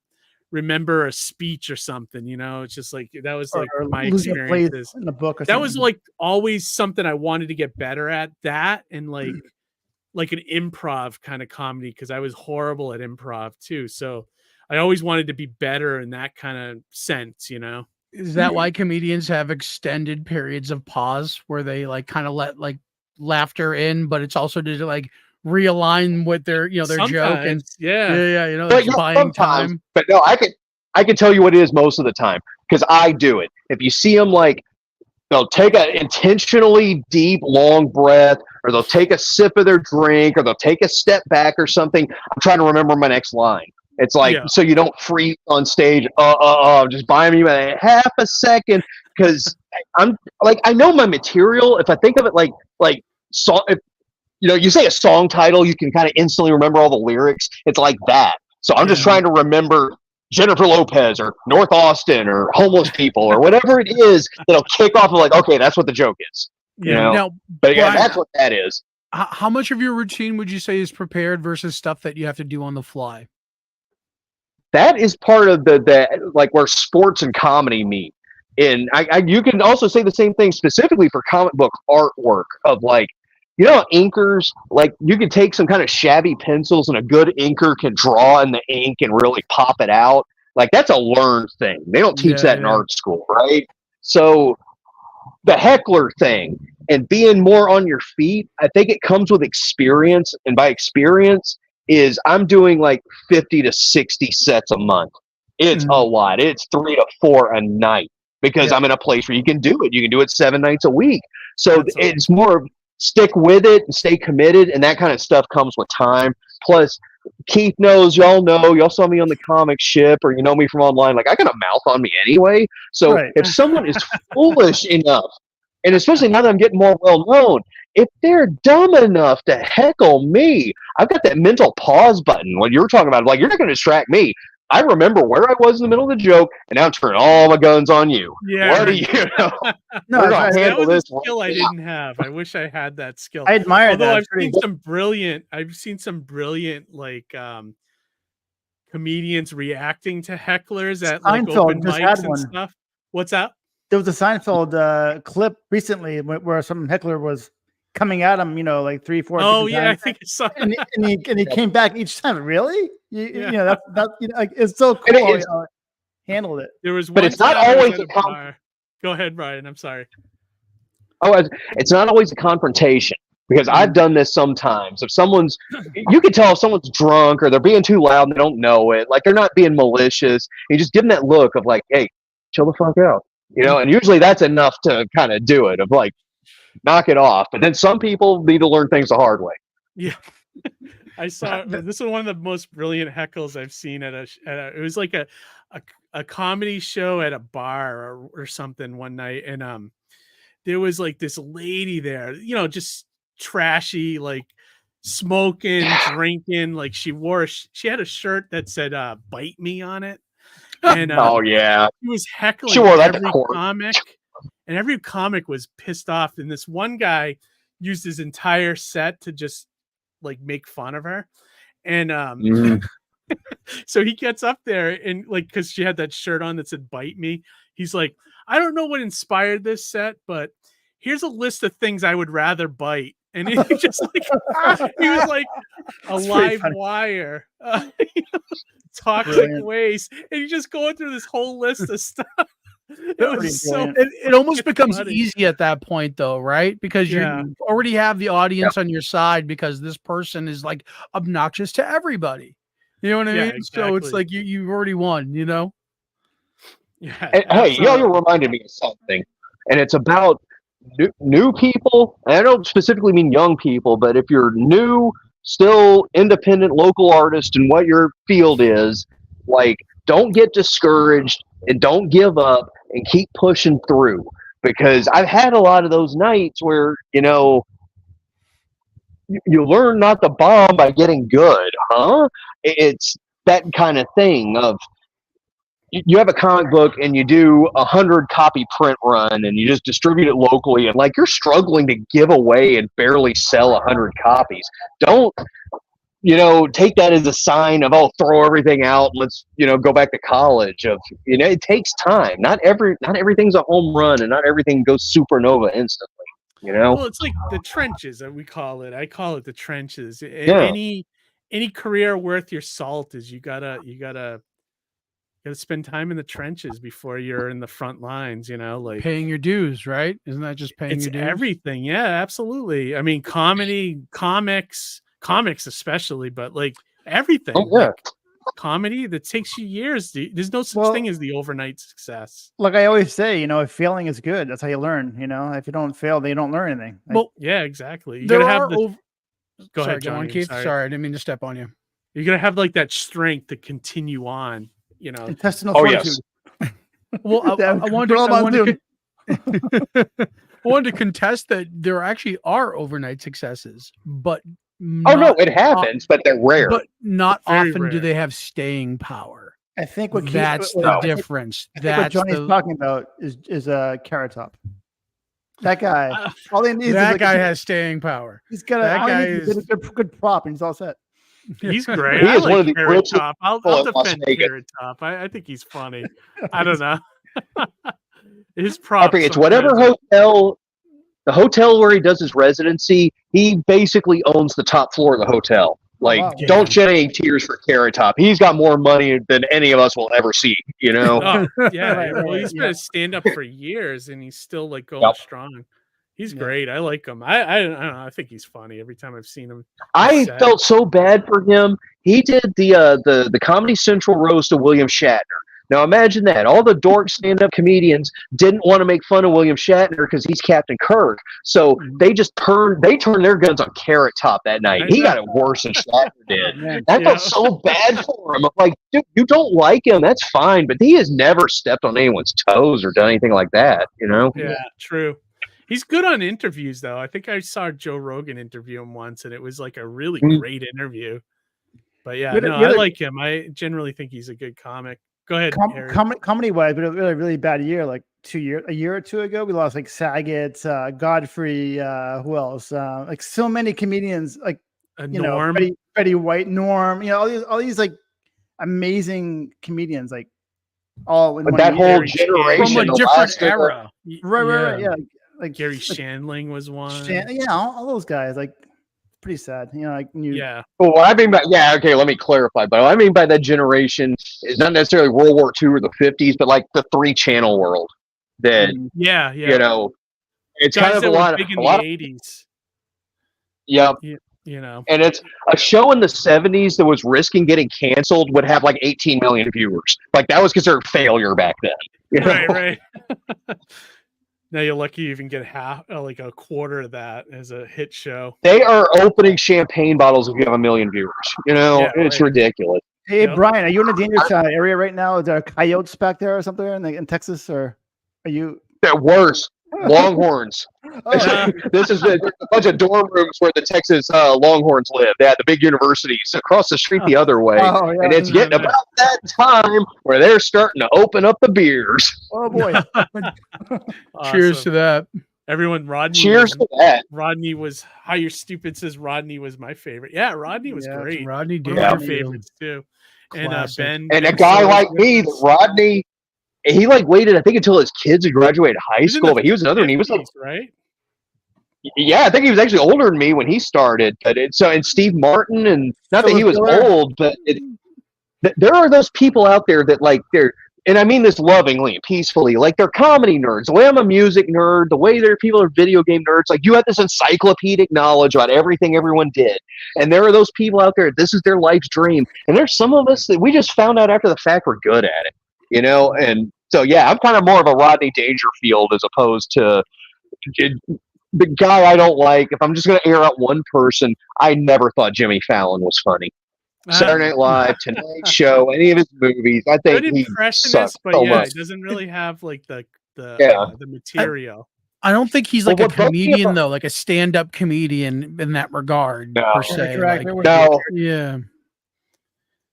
remember a speech or something, it's just like that was like my experiences in the book. That was like always something I wanted to get better at, that and like an improv kind of comedy, because I was horrible at improv too. So I always wanted to be better in that kind of sense, Is that why comedians have extended periods of pause where they like kind of let like laughter in, but it's also to like realign with their their joke and but buying time. But no, I can tell you what it is most of the time, because I do it. If you see them like they'll take an intentionally deep long breath, or they'll take a sip of their drink, or they'll take a step back or something, I'm trying to remember my next line. It's like, so you don't freeze on stage. Just buy me half a second, because I'm like, I know my material. If I think of it like song, if, you say a song title, you can kind of instantly remember all the lyrics. It's like that. So I'm just trying to remember Jennifer Lopez or North Austin or homeless people or whatever it is that'll kick off of like, okay, that's what the joke is. Now, but yeah, that's what that is. How much of your routine would you say is prepared versus stuff that you have to do on the fly? That is part of the like where sports and comedy meet. And you can also say the same thing specifically for comic book artwork of like, inkers, like you can take some kind of shabby pencils and a good inker can draw in the ink and really pop it out. Like that's a learned thing. They don't teach that in art school, right? So the heckler thing and being more on your feet, I think it comes with experience. And by experience is I'm doing like 50 to 60 sets a month. It's a lot. It's 3 to 4 a night, because I'm in a place where you can do it. You can do it 7 nights a week. So it's more of stick with it and stay committed. And that kind of stuff comes with time. Plus Keith knows, y'all saw me on the comic ship, or you know me from online. Like I got a mouth on me anyway. So if someone is foolish enough, and especially now that I'm getting more well known, if they're dumb enough to heckle me, I've got that mental pause button. What you were talking about, like you're not going to distract me. I remember where I was in the middle of the joke, and now I'm turning all my guns on you. Yeah, what do you know? No, that was a skill I didn't have. I wish I had that skill. I admire Although that. I've seen some brilliant like comedians reacting to hecklers at like open mics and stuff. What's that? There was a Seinfeld clip recently where some heckler was coming at him, like 3, 4 times. I think I saw and he came back each time. Really? Like, it's so cool. Handled it. There was, but it's not always a Go ahead, Ryan. I'm sorry. It's not always a confrontation, because I've done this sometimes. If you can tell if someone's drunk or they're being too loud and they don't know it, like they're not being malicious. You just give them that look of like, hey, chill the fuck out, and usually that's enough to kind of do it, of like, knock it off. But then some people need to learn things the hard way. Yeah. I saw this is one of the most brilliant heckles I've seen at it was like a comedy show at a bar or something one night, and there was like this lady there, just trashy, like smoking, drinking, like she had a shirt that said "bite me" on it, and she was heckling every comic, and every comic was pissed off, and this one guy used his entire set to just like make fun of her, and so he gets up there and like, because she had that shirt on that said "bite me," he's like, I don't know what inspired this set, but here's a list of things I would rather bite. And he just like, he was like a live wire, toxic waste, and he's just going through this whole list of stuff. It was so. It almost becomes easy at that point, though, right? Because you already have the audience on your side, because this person is like obnoxious to everybody. You know what I mean? Exactly. So it's like you've already won. Yeah. And, hey, you reminded me of something, and it's about new people. And I don't specifically mean young people, but if you're new, still independent local artist in what your field is, like, don't get discouraged and don't give up and keep pushing through, because I've had a lot of those nights where, you learn not to bomb by getting good, huh? It's that kind of thing of you have a comic book and you do 100 copy print run and you just distribute it locally and like you're struggling to give away and barely sell 100 copies. Don't, take that as a sign of, throw everything out. Let's, go back to college of, it takes time. Not everything's a home run and not everything goes supernova instantly, Well, it's like the trenches that we call it. I call it the trenches. Yeah. Any career worth your salt is you gotta spend time in the trenches before you're in the front lines, like paying your dues, right? Isn't that just paying your dues? Everything. Yeah, absolutely. I mean, comedy, comics especially, but like everything. Oh, yeah. Like, comedy that takes you years. There's no such thing as the overnight success. Like I always say, if failing is good, that's how you learn. If you don't fail, then you don't learn anything. Well, yeah, exactly. You gotta have the. Go ahead, John. Johnny, Keith. sorry. Sorry, I didn't mean to step on you. You're gonna have like that strength to continue on. Intestinal fortitude. Yes. Well, I wanted to contest that there actually are overnight successes, but no, it happens, but they're rare. But not Very often rare. do they have staying power. I think what That's the difference. I think what Johnny's talking about is a Carrot Top. That guy, all he needs that is guy has staying power. He's got a good prop, and he's all set. He's great. He I is like one of the Carrot richest Top. I'll people in Las defend Vegas. Carrot Top. I think he's funny. I don't know. His props. It's whatever hotel, the hotel where he does his residency, he basically owns the top floor of the hotel. Like, Wow. don't shed any tears for Carrot Top. He's got more money than any of us will ever see, Oh, yeah. Right, Well, right, he's been a stand-up for years, and he's still like going Yep. strong. He's great. I like him. I don't know. I think he's funny every time I've seen him. I Sad. felt so bad for him. He did the Comedy Central roast of William Shatner. Now imagine that. All the dork stand-up comedians didn't want to make fun of William Shatner because he's Captain Kirk. So they turned their guns on Carrot Top that night. He got it worse than Shatner did. I felt so bad for him. I'm like, dude, you don't like him, that's fine, but he has never stepped on anyone's toes or done anything like that, Yeah, true. He's good on interviews, though. I think I saw Joe Rogan interview him once, and it was like a really great interview. But yeah, I like him. I generally think he's a good comic. Go ahead. Comedy wise, but a really bad year. Like a year or two ago, we lost like Saget, Godfrey. Who else? Like so many comedians. Like Norm, Betty White, Norm. All these like amazing comedians. Like all in but one that year. whole generation, From a different era. Right. Yeah. Like Gary Shandling was one. All those guys. Like pretty sad. Yeah. Well, what I mean by let me clarify. But what I mean by that generation is not necessarily World War II or the 50s, but like the 3-channel world. That Yeah. It's Guys kind of that a were lot big in of the 80s. Yep. And it's a show in the 70s that was risking getting canceled would have like 18 million viewers. Like that was considered failure back then. Right. Now you're lucky you even get like a quarter of that as a hit show. They are opening champagne bottles if you have 1 million viewers. It's ridiculous. Hey, Brian, are you in a dangerous area right now? Is there coyotes back there or something in Texas, or are you? They're worse. Longhorns. This is a bunch of dorm rooms where the Texas Longhorns live. They had the big universities across the street the other way. And it's getting about that time where they're starting to open up the beers. Oh, boy. Cheers to that. Everyone, Rodney. Cheers to that. Rodney was, How You're Stupid says Rodney was my favorite. Yeah, Rodney was great. Rodney did. One of my favorites, too. Classic. And Ben. And a guy like me, Rodney, he like waited, I think, until his kids had graduated high school, but he was another one. He was like, right? Yeah, I think he was actually older than me when he started. But and Steve Martin, and not that he was old, but there are those people out there that like and I mean this lovingly and peacefully, like they're comedy nerds. The way I'm a music nerd, the way there people are video game nerds, like you have this encyclopedic knowledge about everything everyone did. And there are those people out there, this is their life's dream. And there's some of us that we just found out after the fact we're good at it, and so, yeah, I'm kind of more of a Rodney Dangerfield as opposed to the guy I don't like. If I'm just going to air out one person, I never thought Jimmy Fallon was funny. Saturday Night Live, Tonight Show, any of his movies, I think good he impressionist, sucks but so yeah, much. it doesn't really have like the material. I don't think he's like Well, a comedian though, like a stand-up comedian in that regard per se. No. Yeah.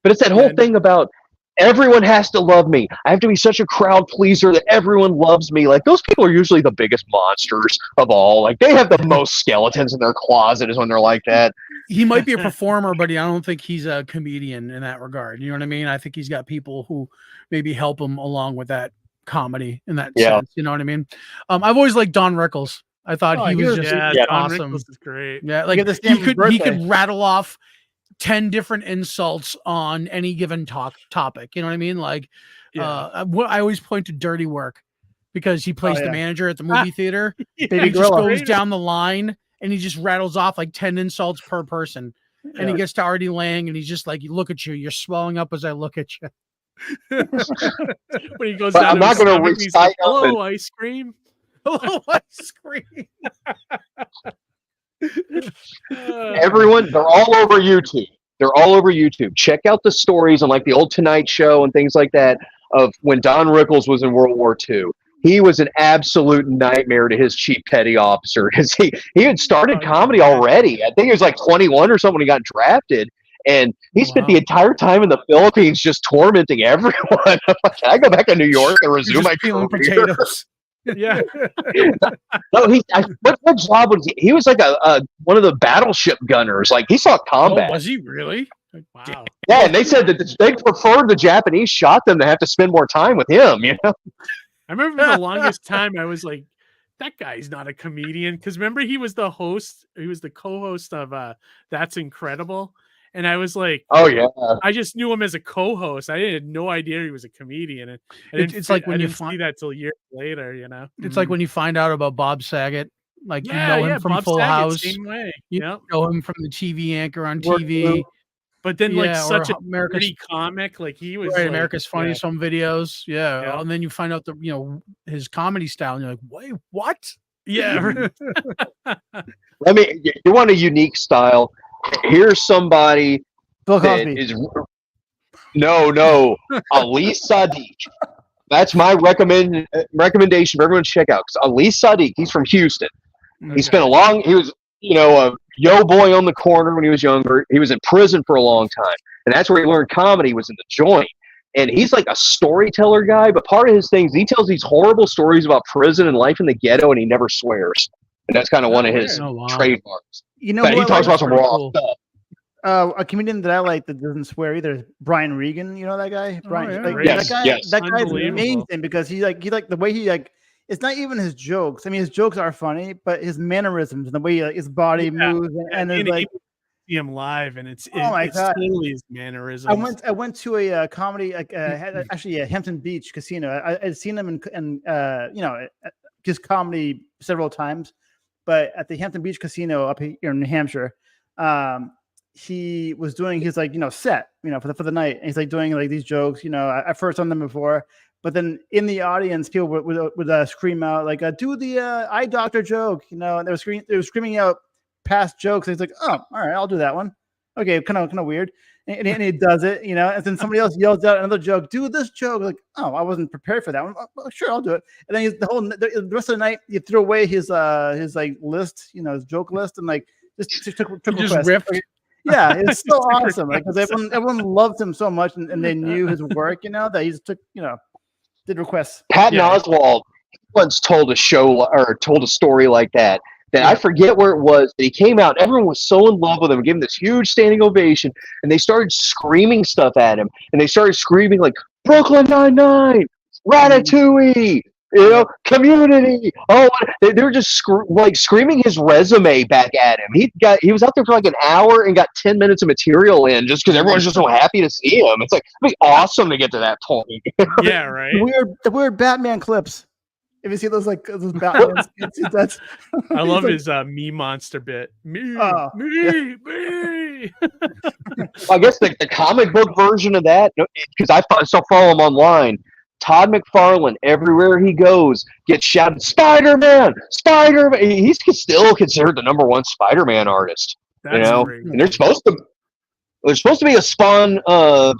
But it's that whole thing about everyone has to love me. I have to be such a crowd pleaser that everyone loves me. Like, those people are usually the biggest monsters of all. Like, they have the most skeletons in their closet is when they're like that. He might be a performer, but I don't think he's a comedian in that regard. You know what I mean? I think he's got people who maybe help him along with that comedy in that sense. You know what I mean? I've always liked Don Rickles. I thought he was just Don awesome. Rickles is great. Yeah, like he could rattle off 10 different insults on any given topic. You know what I mean? Like, I always point to Dirty Work because he plays the manager at the movie theater. He just goes down the line and he just rattles off like 10 insults per person. And he gets to Artie Lang and he's just like, look at you. You're swelling up as I look at you. When he goes down, I'm not going to recite. Hello, ice cream. Hello, ice cream. Everyone, they're all over YouTube. They're all over YouTube. Check out the stories on like the old Tonight Show and things like that of when Don Rickles was in World War II. He was an absolute nightmare to his chief petty officer because he had started comedy already. I think he was like 21 or something when he got drafted. And he spent the entire time in the Philippines just tormenting everyone. Can I go back to New York and resume my career? Potatoes. Yeah. No, what job was he? He was like a one of the battleship gunners. Like, he saw combat. Oh, was he really? Wow. Yeah, and they said that they preferred the Japanese shot them to have to spend more time with him. You know. I remember for the longest time I was like, that guy's not a comedian, because remember he was the host. He was the co-host of That's Incredible. And I was like, oh yeah, I just knew him as a co-host. I had no idea he was a comedian. And it's like when I you didn't see that till years later, you know. It's like when you find out about Bob Saget, like you know him from Bob Full Saget, House. same way. You know him from the TV anchor on TV. But then like such a America's pretty comic, like he was right, like, America's Funniest Home Videos. Yeah. And then you find out his comedy style, and you're like, wait, what? Yeah. You want a unique style? Here's somebody. Bill Cosby. No, Ali Sadiq. That's my recommendation for everyone to check out. Because Ali Sadiq, he's from Houston. Okay. He was a yo boy on the corner when he was younger. He was in prison for a long time, and that's where he learned comedy, was in the joint. And he's like a storyteller guy, but part of his things, he tells these horrible stories about prison and life in the ghetto, and he never swears. And that's kind of one of his trademarks. You know, he talks about some raw stuff. A comedian that I like that doesn't swear either is Brian Regan. You know that guy? That guy's amazing because he like the way he like. It's not even his jokes. I mean, his jokes are funny, but his mannerisms and the way his body moves and it's like. See him live, and it's totally his mannerisms. I went to a comedy, actually a Hampton Beach casino. I'd seen him in just comedy several times, but at the Hampton Beach casino up here in New Hampshire. He was doing his set for the night, and he's like doing like these jokes. I've heard some of them before, but then in the audience, people would scream out like, "Do the eye doctor joke," and they were screaming out past jokes. And he's like, "Oh, all right, I'll do that one." Okay, kind of weird, and he does it, and then somebody else yells out another joke. Do this joke, like, "Oh, I wasn't prepared for that one." Oh, sure, I'll do it. And then the rest of the night, you threw away his like list, his joke list, and like just took ripped. Yeah, it's so awesome. Like, because everyone loved him so much, and they knew his work. That he just took, did requests. Patton Oswalt once told a story like that. I forget where it was. But he came out. Everyone was so in love with him, gave him this huge standing ovation, and they started screaming stuff at him. And they started screaming like Brooklyn Nine-Nine, Ratatouille. Community. Oh, they were just screaming his resume back at him. He was out there for like an hour and got 10 minutes of material in just because everyone's just so happy to see him. It's like, it'd be awesome to get to that point. Yeah, right. The weird Batman clips. If you see those Batman skits, I love his me monster bit. Me. I guess the comic book version of that, because I still follow him online. Todd McFarlane, everywhere he goes, gets shouted, Spider-Man! Spider-Man! He's still considered the #1 Spider-Man artist. Great. And there's supposed to be a Spawn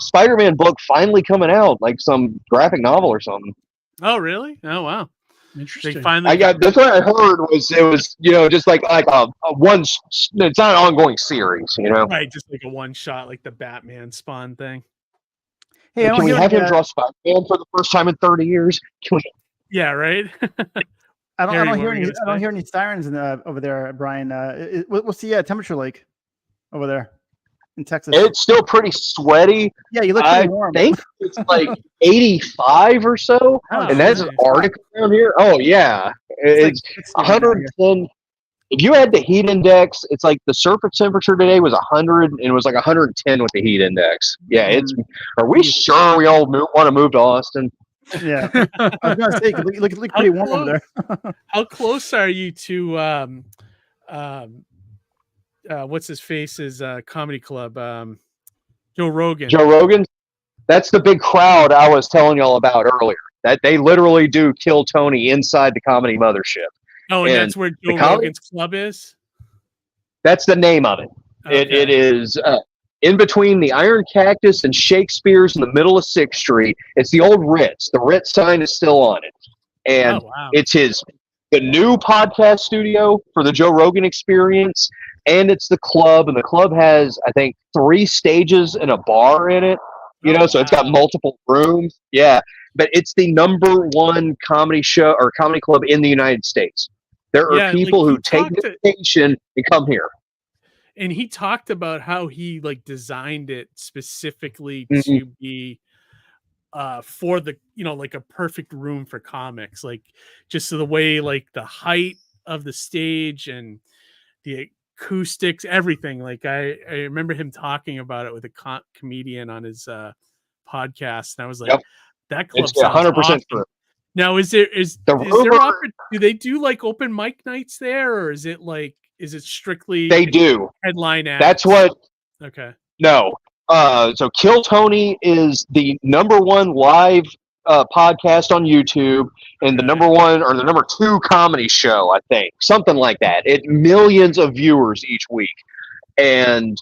Spider-Man book finally coming out, like some graphic novel or something. Oh, really? Oh, wow. Interesting. That's what I heard it was just like a one. It's not an ongoing series, Right, just like a one shot, like the Batman Spawn thing. Hey, Can we have him draw Spider-Man for the first time in 30 years? Can we? Yeah, right. I Harry, don't what hear were you any. gonna I don't say? hear any sirens over there, Brian. What's the temperature like over there in Texas? It's still pretty sweaty. Yeah, you look I pretty warm. think it's like 85 or so, Oh, and that's nice. Arctic around here. Oh yeah, It's it's like 60 right now here. 110. If you had the heat index, it's like the surface temperature today was 100, and it was like 110 with the heat index. Yeah, it's. Are we sure we all want to move to Austin? Yeah, I was gonna say, you look pretty warm over there. How close are you to what's his face's comedy club? Joe Rogan. Joe Rogan. That's the big crowd I was telling y'all about earlier. That they literally do Kill Tony inside the Comedy Mothership. Oh, and that's where Joe Rogan's club is? That's the name of it. Okay. It is in between the Iron Cactus and Shakespeare's in the middle of 6th Street. It's the old Ritz. The Ritz sign is still on it. And it's the new podcast studio for the Joe Rogan Experience, and it's the club. And the club has, I think, 3 stages and a bar in it. So it's got multiple rooms. Yeah. But it's the #1 comedy show or comedy club in the United States. There are people who take the vacation and come here. And he talked about how he designed it specifically to be for the like a perfect room for comics, like just the way the height of the stage and the acoustics, everything. Like I remember him talking about it with a comedian on his podcast, and I was like, that club sounds 100% awesome. True. Now, do they do open mic nights there, or is it strictly they do headline acts? That's what. Okay. No. So Kill Tony is the #1 live podcast on YouTube, and the #1 or the #2 comedy show, I think, something like that. It millions of viewers each week, and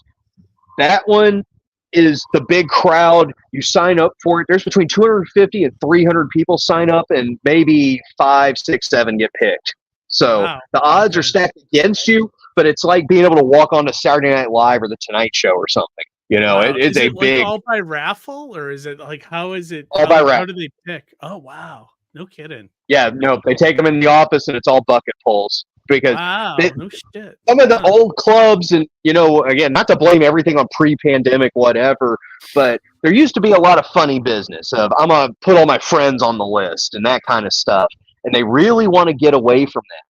that one is the big crowd. You sign up for it. There's between 250 and 300 people sign up, and maybe 5, 6, 7 get picked. So the odds are stacked against you, but it's like being able to walk on to Saturday Night Live or The Tonight Show or something. It's a big. All by raffle, or is it how is it? All by raffle. How do they pick? Oh wow, no kidding. Yeah, no, they take them in the office, and it's all bucket pulls. Because no shit. Some of the old clubs, and again, not to blame everything on pre-pandemic, whatever, but there used to be a lot of funny business of I'm gonna put all my friends on the list and that kind of stuff, and they really want to get away from that,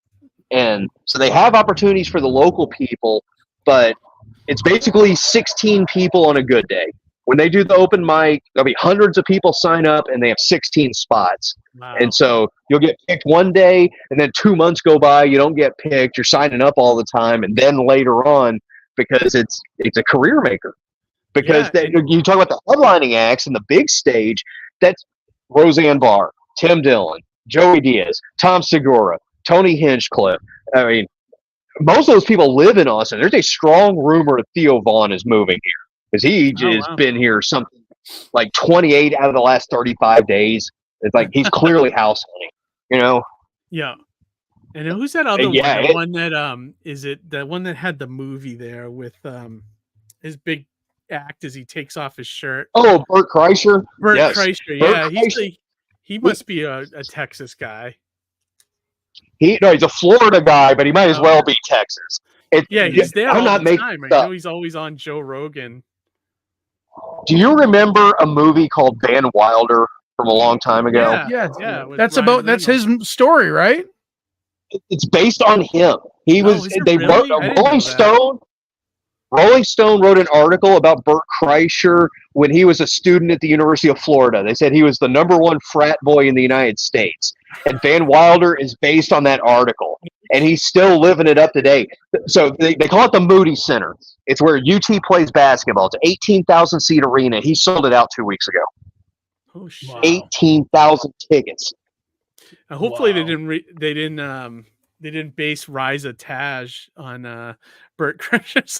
and so they have opportunities for the local people, but it's basically 16 people on a good day. When they do the open mic, there'll be hundreds of people sign up, and they have 16 spots. Wow. And so you'll get picked one day, and then 2 months go by, you don't get picked. You're signing up all the time, and then later on, because it's a career maker. Because you talk about the headlining acts and the big stage, that's Roseanne Barr, Tim Dillon, Joey Diaz, Tom Segura, Tony Hinchcliffe. I mean, most of those people live in Austin. There's a strong rumor that Theo Vaughn is moving here. Because he has been here something like 28 out of the last 35 days. It's like he's clearly house hunting, Yeah. And who's that other one? The one that is it the one that had the movie there with his big act as he takes off his shirt? Oh, Bert Kreischer. Bert Kreischer. Yeah, he must be a Texas guy. He's a Florida guy, but he might as well be Texas. He's there all the time. I know he's always on Joe Rogan. Do you remember a movie called Van Wilder from a long time ago? Yeah. That's Reynolds. his story, right? It's based on him. He was. They really? wrote Rolling Stone. Rolling Stone wrote an article about Bert Kreischer when he was a student at the University of Florida. They said he was the #1 frat boy in the United States. And Van Wilder is based on that article. And he's still living it up today. So they call it the Moody Center. It's where UT plays basketball. It's an 18,000-seat arena. He sold it out 2 weeks ago. Oh shit! 18,000 tickets. Hopefully they didn't base Rise of Taj on Bert Kreischer's.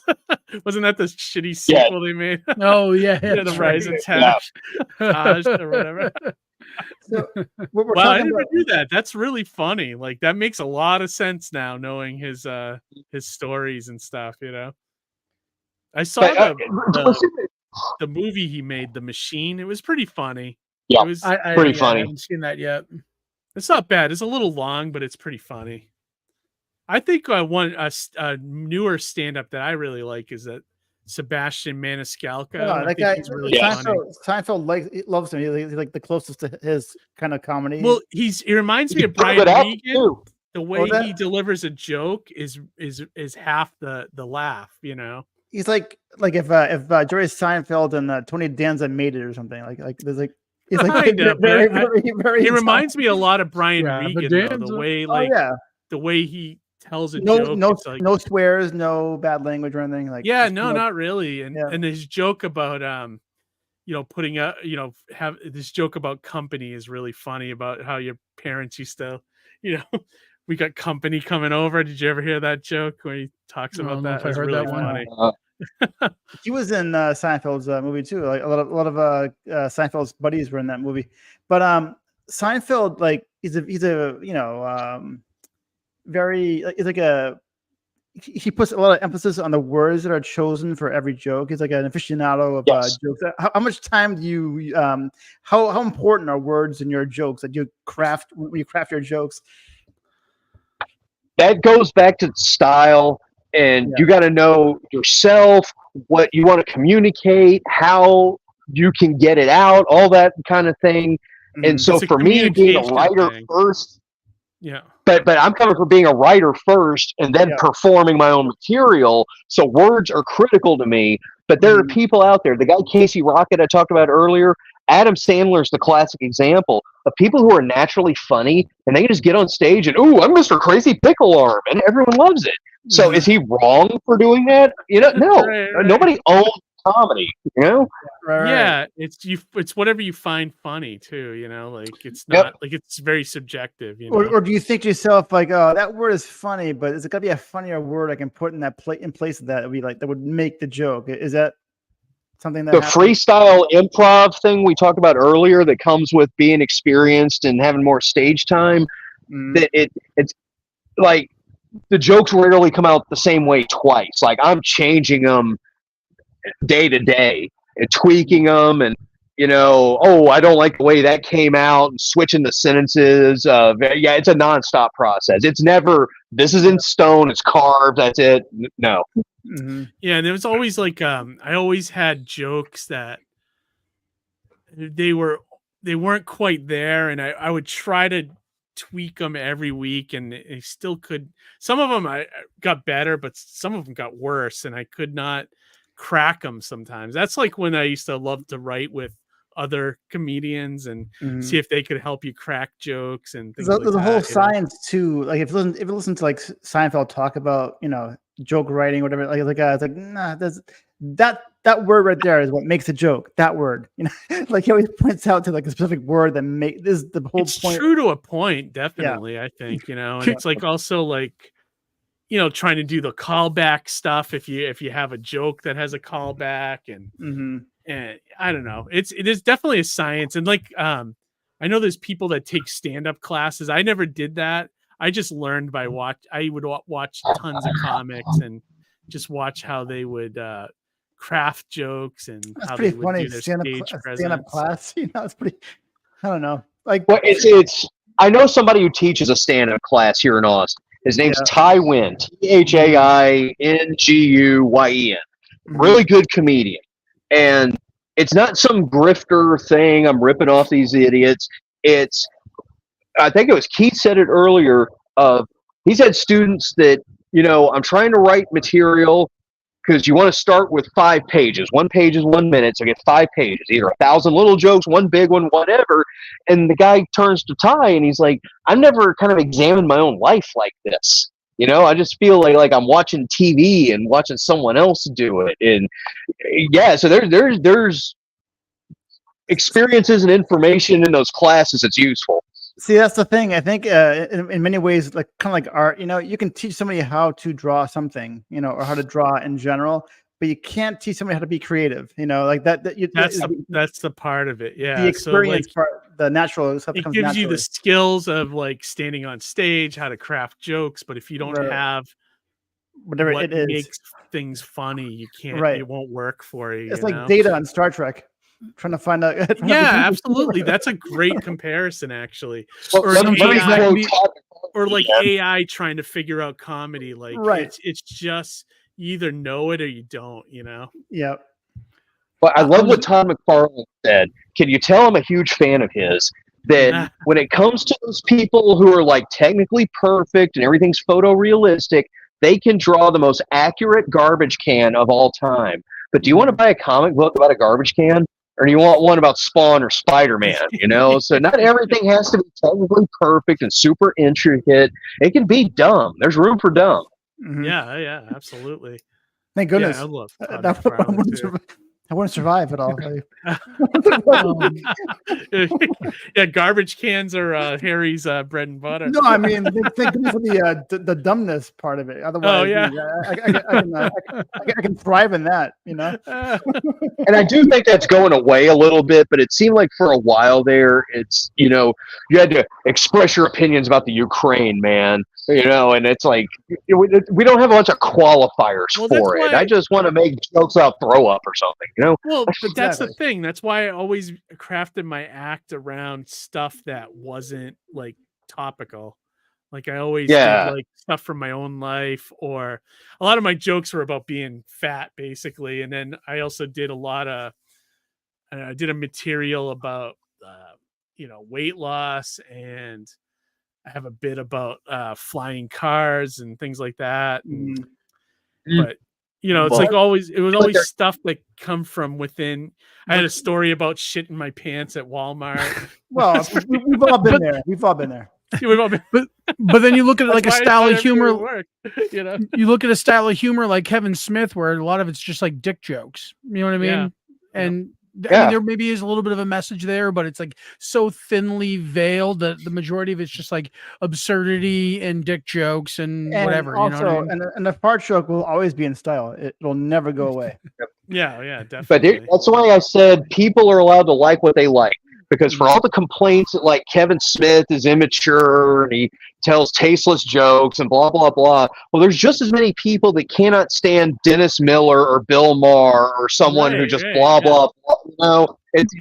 Wasn't that the shitty sequel they made? Oh yeah, the Rise of Taj, Taj or whatever. So, I didn't do that. That's really funny. Like that makes a lot of sense now, knowing his stories and stuff. I saw the movie he made, The Machine. It was pretty funny. Yeah, it was. pretty I funny. haven't seen that yet. It's not bad. It's a little long, but it's pretty funny. I think one a newer stand-up that I really like is that Sebastian Maniscalco. Oh, I that think guy, he's really funny. Seinfeld loves him. He's like the closest to his kind of comedy. Well, he reminds me of Pretty Brian good actor, Regan. too. The way that- he delivers a joke is half the laugh, you know. He's like if Jerry Seinfeld and Tony Danza made it or something. Like there's like he's like Kinda, very, but very he reminds me a lot of Brian Yeah, but Regan, though, Danza- the way Oh yeah, the way he tells a no joke. It's like, no swears, no bad language or anything. Like yeah, just, no, not really. And Yeah. and his joke about putting up, have this joke about company is really funny, about how your parents used to, we got company coming over. Did you ever hear that joke where he talks I about don't know that? if I It's heard really that one. funny. He was in Seinfeld's movie too. Like a lot of Seinfeld's buddies were in that movie. But Seinfeld, like he's a very he's like he puts a lot of emphasis on the words that are chosen for every joke. He's like an aficionado of Yes. jokes. How much time do you how important are words in your jokes that you craft when you craft your jokes? That goes back to style, and you got to know yourself, what you want to communicate, how you can get it out, all that kind of thing. And so It's a for me, being a communication writer thing. first, Yeah. but I'm coming from being a writer first and then performing my own material. So words are critical to me. But there are people out there. The guy Casey Rocket I talked about earlier, Adam Sandler's the classic example of people who are naturally funny, and they just get on stage and, ooh, I'm Mr. Crazy Pickle Arm, and everyone loves it. So is he wrong for doing that? No. Right. Nobody owns comedy, Yeah, it's whatever you find funny too, like it's not like it's very subjective, Or do you think to yourself like, oh, that word is funny, but is it gonna be a funnier word I can put in that in place of that that would make the joke? Is that something that the happens? freestyle improv thing we talked about earlier that comes with being experienced and having more stage time, that it's like the jokes rarely come out the same way twice. Like I'm changing them day to day and tweaking them, and I don't like the way that came out, and switching the sentences. It's a nonstop process. It's never, this is in stone, it's carved, that's it. No. Yeah, and it was always like I always had jokes that they weren't quite there, and I would try to tweak them every week, and I still could. Some of them I got better, but some of them got worse, and I could not crack them sometimes. That's like when I used to love to write with other comedians and see if they could help you crack jokes and things There's like a whole that, science too. Like if you listen to like Seinfeld talk about joke writing, whatever. It's like nah, that word right there is what makes a joke. That word, like he always points out to like a specific word that this is the whole it's point. true to a point, definitely. I think and it's like also like trying to do the callback stuff if you have a joke that has a callback and I don't know. It is definitely a science, and like I know there's people that take stand-up classes. I never did that. I just learned by I would watch tons of comics and just watch how they would craft jokes and That's how pretty they would funny. do their stage Stand-up presence. class, it's pretty. I don't know. Like, Well, it's. I know somebody who teaches a stand-up class here in Austin. His name's Ty Winn, THAINGUYEN. Really good comedian, and it's not some grifter thing. I'm ripping off these idiots. It's. I think it was Keith said it earlier. He's had students that I'm trying to write material because you want to start with 5 pages. 1 page is 1 minute, so get 5 pages, either 1,000 little jokes, one big one, whatever. And the guy turns to Ty and he's like, I've never kind of examined my own life like this. I just feel like I'm watching TV and watching someone else do it. And so there's experiences and information in those classes that's useful. See, that's the thing. I think in many ways, like kind of like art, you can teach somebody how to draw something, or how to draw in general, but you can't teach somebody how to be creative, like that. That's the part of it. Yeah. The experience so, part, the natural stuff it comes gives naturally. you the skills of like standing on stage, how to craft jokes. But if you don't have whatever what it is, makes things funny, you can't. Right. It won't work for you. It's you like know? Data on Star Trek, trying to find out. Yeah, absolutely. That's a great comparison, actually. Well, Or let me quote or like AI trying to figure out comedy. Like Right. it's just you either know it or you don't. Yeah. But I love what Todd McFarlane said. Can you tell I'm a huge fan of his? That when it comes to those people who are like technically perfect and everything's photorealistic, they can draw the most accurate garbage can of all time. But do you want to buy a comic book about a garbage can? Or do you want one about Spawn or Spider-Man? So not everything has to be technically perfect and super intricate. It can be dumb. There's room for dumb. Mm-hmm. Yeah, absolutely. Thank goodness. Yeah, I love Todd That McFarlane, too. I wouldn't survive at all. Yeah, garbage cans are Harry's bread and butter. No, I mean, thank goodness for the dumbness part of it. Otherwise, I can thrive in that, And I do think that's going away a little bit, but it seemed like for a while there, it's, you had to express your opinions about the Ukraine, man. And it's like, we don't have a bunch of qualifiers for it. I just want to make jokes about throw up or something, Well, but that's the thing. That's why I always crafted my act around stuff that wasn't like topical. Like I always did like stuff from my own life, or a lot of my jokes were about being fat, basically. And then I also did a lot of, I did a material about, weight loss, and I have a bit about flying cars and things like that. And, but it's like always, it was always stuff that come from within. I had a story about shitting my pants at Walmart. Well, we've all been there. We've all been there. But then you look at it like a style of humor. You look at a style of humor like Kevin Smith, where a lot of it's just like dick jokes. You know what I mean? Yeah. And I mean, there maybe is a little bit of a message there, but it's like so thinly veiled that the majority of it's just like absurdity and dick jokes and whatever. Also, you know what I mean? and the fart joke will always be in style. It'll never go away. Yeah, definitely. But that's why I said people are allowed to like what they like. Because for all the complaints that like Kevin Smith is immature and he tells tasteless jokes and blah, blah, blah. Well, there's just as many people that cannot stand Dennis Miller or Bill Maher or someone who just blah, blah, blah.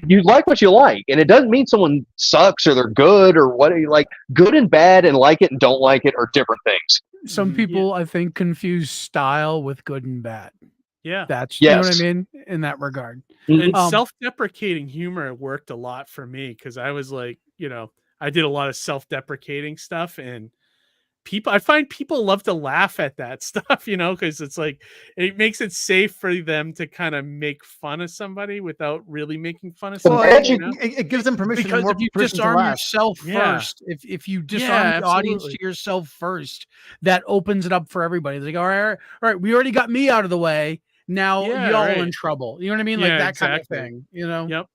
You like what you like. And it doesn't mean someone sucks or they're good or what. Like good and bad and like it and don't like it are different things. Some people, I think, confuse style with good and bad. Yeah. That's, you know what I mean? In that regard. And self-deprecating humor worked a lot for me because I was like, I did a lot of self-deprecating stuff, and I find people love to laugh at that stuff, because it's like, it makes it safe for them to kind of make fun of somebody without really making fun of somebody. It gives them permission. Because if you disarm yourself first, if you disarm the audience to yourself first, that opens it up for everybody. It's like, all right, we already got me out of the way. Now y'all in trouble. You know what I mean? Like that kind of thing, Yep.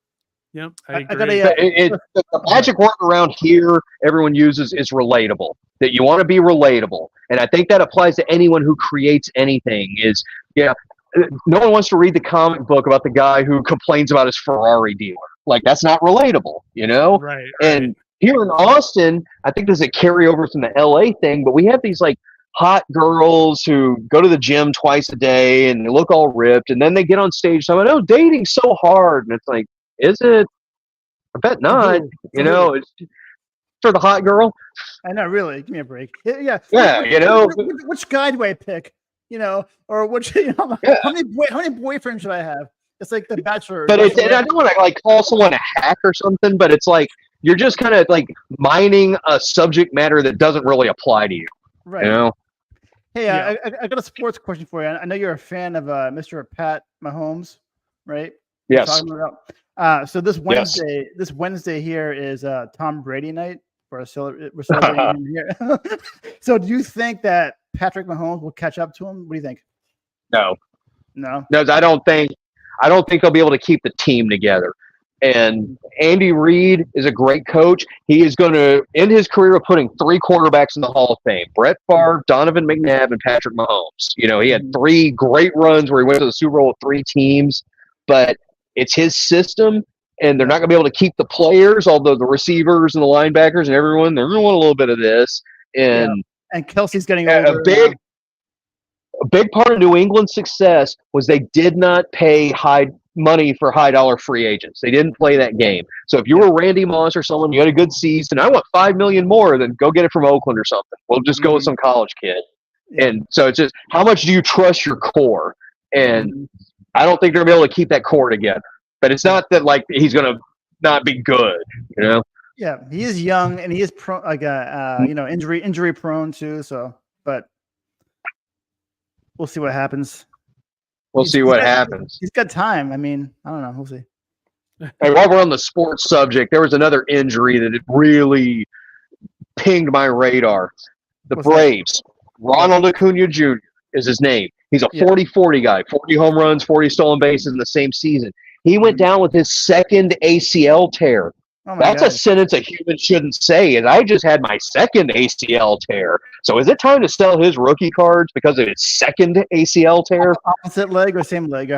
I agree. The magic word around here everyone uses is relatable. That you want to be relatable. And I think that applies to anyone who creates anything no one wants to read the comic book about the guy who complains about his Ferrari dealer. Like that's not relatable, Right. And here in Austin, I think there's a carryover from the LA thing, but we have these like hot girls who go to the gym twice a day and they look all ripped, and then they get on stage. So I'm like, oh, dating's so hard. And it's like, is it? I bet not. It's for the hot girl. I know, really. Give me a break. Yeah. Which guy do I pick? Or which? How many boyfriends should I have? It's like The Bachelor. But and I don't want to like call someone a hack or something, but it's like you're just kind of like mining a subject matter that doesn't really apply to you. Right. Hey, I got a sports question for you. I know you're a fan of Mr. Pat Mahomes, right? Yes. So this Wednesday here is Tom Brady night we're celebrating him here. So do you think that Patrick Mahomes will catch up to him? What do you think? No, I don't think they'll be able to keep the team together. And Andy Reid is a great coach. He is going to end his career of putting 3 quarterbacks in the Hall of Fame: Brett Favre, Donovan McNabb, and Patrick Mahomes. He had 3 great runs where he went to the Super Bowl with 3 teams, but it's his system, and they're not going to be able to keep the players, although the receivers and the linebackers and everyone, they're going to want a little bit of this. And Kelsey's getting older. a big part of New England's success was they did not pay high money for high dollar free agents. They didn't play that game. So if you were Randy Moss or someone, you had a good season, I want $5 million more, then go get it from Oakland or something. We'll just go with some college kid. And so it's just, how much do you trust your core? And I don't think they're going to be able to keep that core together. But it's not that like he's going to not be good, you know? Yeah, he is young and he is injury prone too. So, but we'll see what happens. We'll see what happens. He's got time. I mean, I don't know. We'll see. Hey, while we're on the sports subject, there was another injury that it really pinged my radar. The Braves. Ronald Acuna Jr. is his name. He's a 40-40 guy, 40 home runs, 40 stolen bases in the same season. He went down with his second ACL tear. That's a sentence a human shouldn't say, and I just had my second ACL tear. So is it time to sell his rookie cards because of his second ACL tear? Opposite leg or same leg?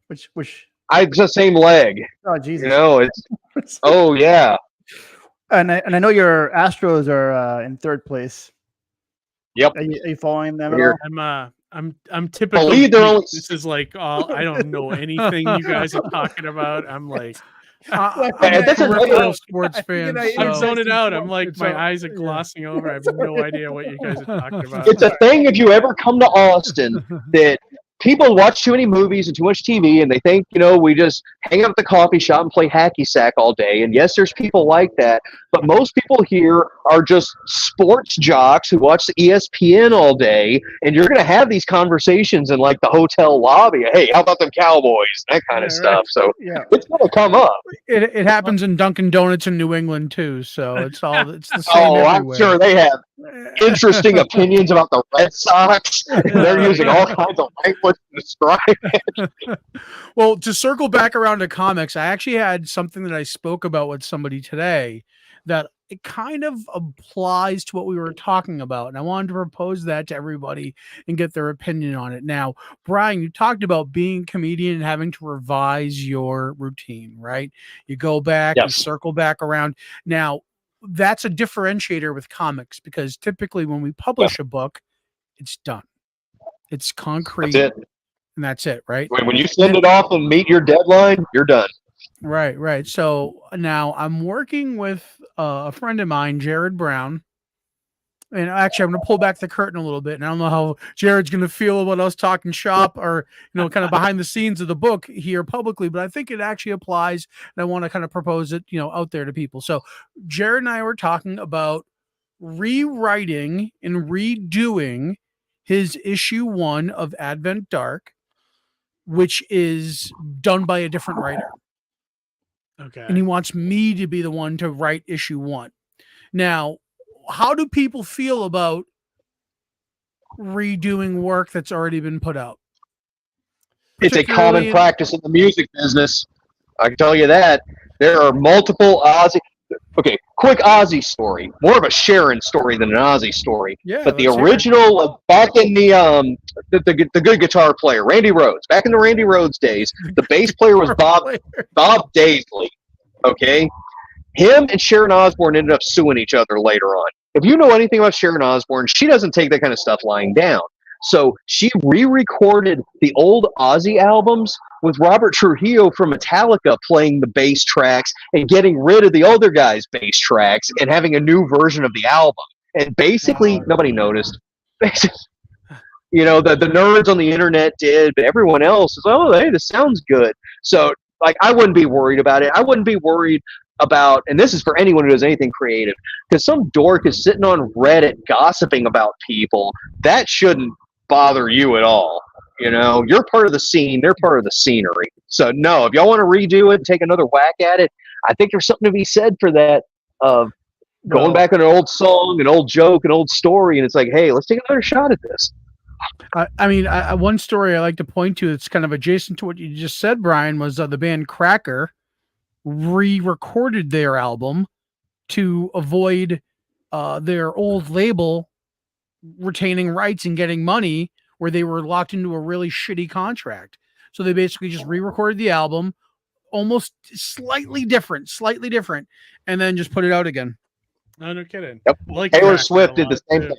Which? It's the same leg. Oh, Jesus. You know, it's oh yeah. And I know your Astros are in third place. Yep. Are you following them at all? I'm typical. This is like I don't know anything you guys are talking about. I'm like, that's a sports fan. I'm zoning out. I'm like, my eyes are glossing over. I have no idea what you guys are talking about. It's a thing if you ever come to Austin that people watch too many movies and too much TV and they think, you know, we just hang out at the coffee shop and play hacky sack all day. And yes, there's people like that. But most people here are just sports jocks who watch the ESPN all day. And you're going to have these conversations in like the hotel lobby. Hey, how about them Cowboys? That kind of stuff. So it's going to come up. It happens in Dunkin' Donuts in New England too. So it's the same everywhere. I'm sure they have interesting opinions about the Red Sox. They're using all kinds of language to describe it. Well, to circle back around to comics, I actually had something that I spoke about with somebody today that it kind of applies to what we were talking about. And I wanted to propose that to everybody and get their opinion on it. Now, Brian, you talked about being a comedian and having to revise your routine, right? You go back, you circle back around. Now, that's a differentiator with comics because typically when we publish a book, it's done. It's concrete. That's it. And that's it, right? When you send it off and meet your deadline, you're done. Right. So now I'm working with a friend of mine, Jared Brown. And actually, I'm going to pull back the curtain a little bit. And I don't know how Jared's going to feel about us talking shop or, you know, kind of behind the scenes of the book here publicly. But I think it actually applies. And I want to kind of propose it, you know, out there to people. So Jared and I were talking about rewriting and redoing his issue 1 of Advent Dark, which is done by a different writer. Okay. And he wants me to be the one to write issue 1. Now, how do people feel about redoing work that's already been put out? It's a common practice in the music business. I can tell you that. There are multiple Ozzy. Okay, quick Ozzy story. More of a Sharon story than an Ozzy story. Yeah, but the original, back in the good guitar player, Randy Rhoads. Back in the Randy Rhoads days, the bass player was Bob Daisley. Okay? Him and Sharon Osbourne ended up suing each other later on. If you know anything about Sharon Osbourne, she doesn't take that kind of stuff lying down. So she re-recorded the old Ozzy albums with Robert Trujillo from Metallica playing the bass tracks and getting rid of the other guy's bass tracks and having a new version of the album. And basically, nobody noticed. You know, the nerds on the internet did, but everyone else is, oh, hey, this sounds good. So, like, I wouldn't be worried about it. I wouldn't be worried about, and this is for anyone who does anything creative, because some dork is sitting on Reddit gossiping about people. That shouldn't bother you at all. You know, you're part of the scene, they're part of the scenery. So no, if y'all want to redo it and take another whack at it, I think there's something to be said for that, of going back on an old song, an old joke, an old story, and it's like, hey, let's take another shot at this. I mean, one story I like to point to that's kind of adjacent to what you just said, Brian, was the band Cracker re-recorded their album to avoid their old label retaining rights and getting money, where they were locked into a really shitty contract. So they basically just re-recorded the album, almost slightly different, and then just put it out again. No kidding. Yep. Like Taylor Swift did the same thing.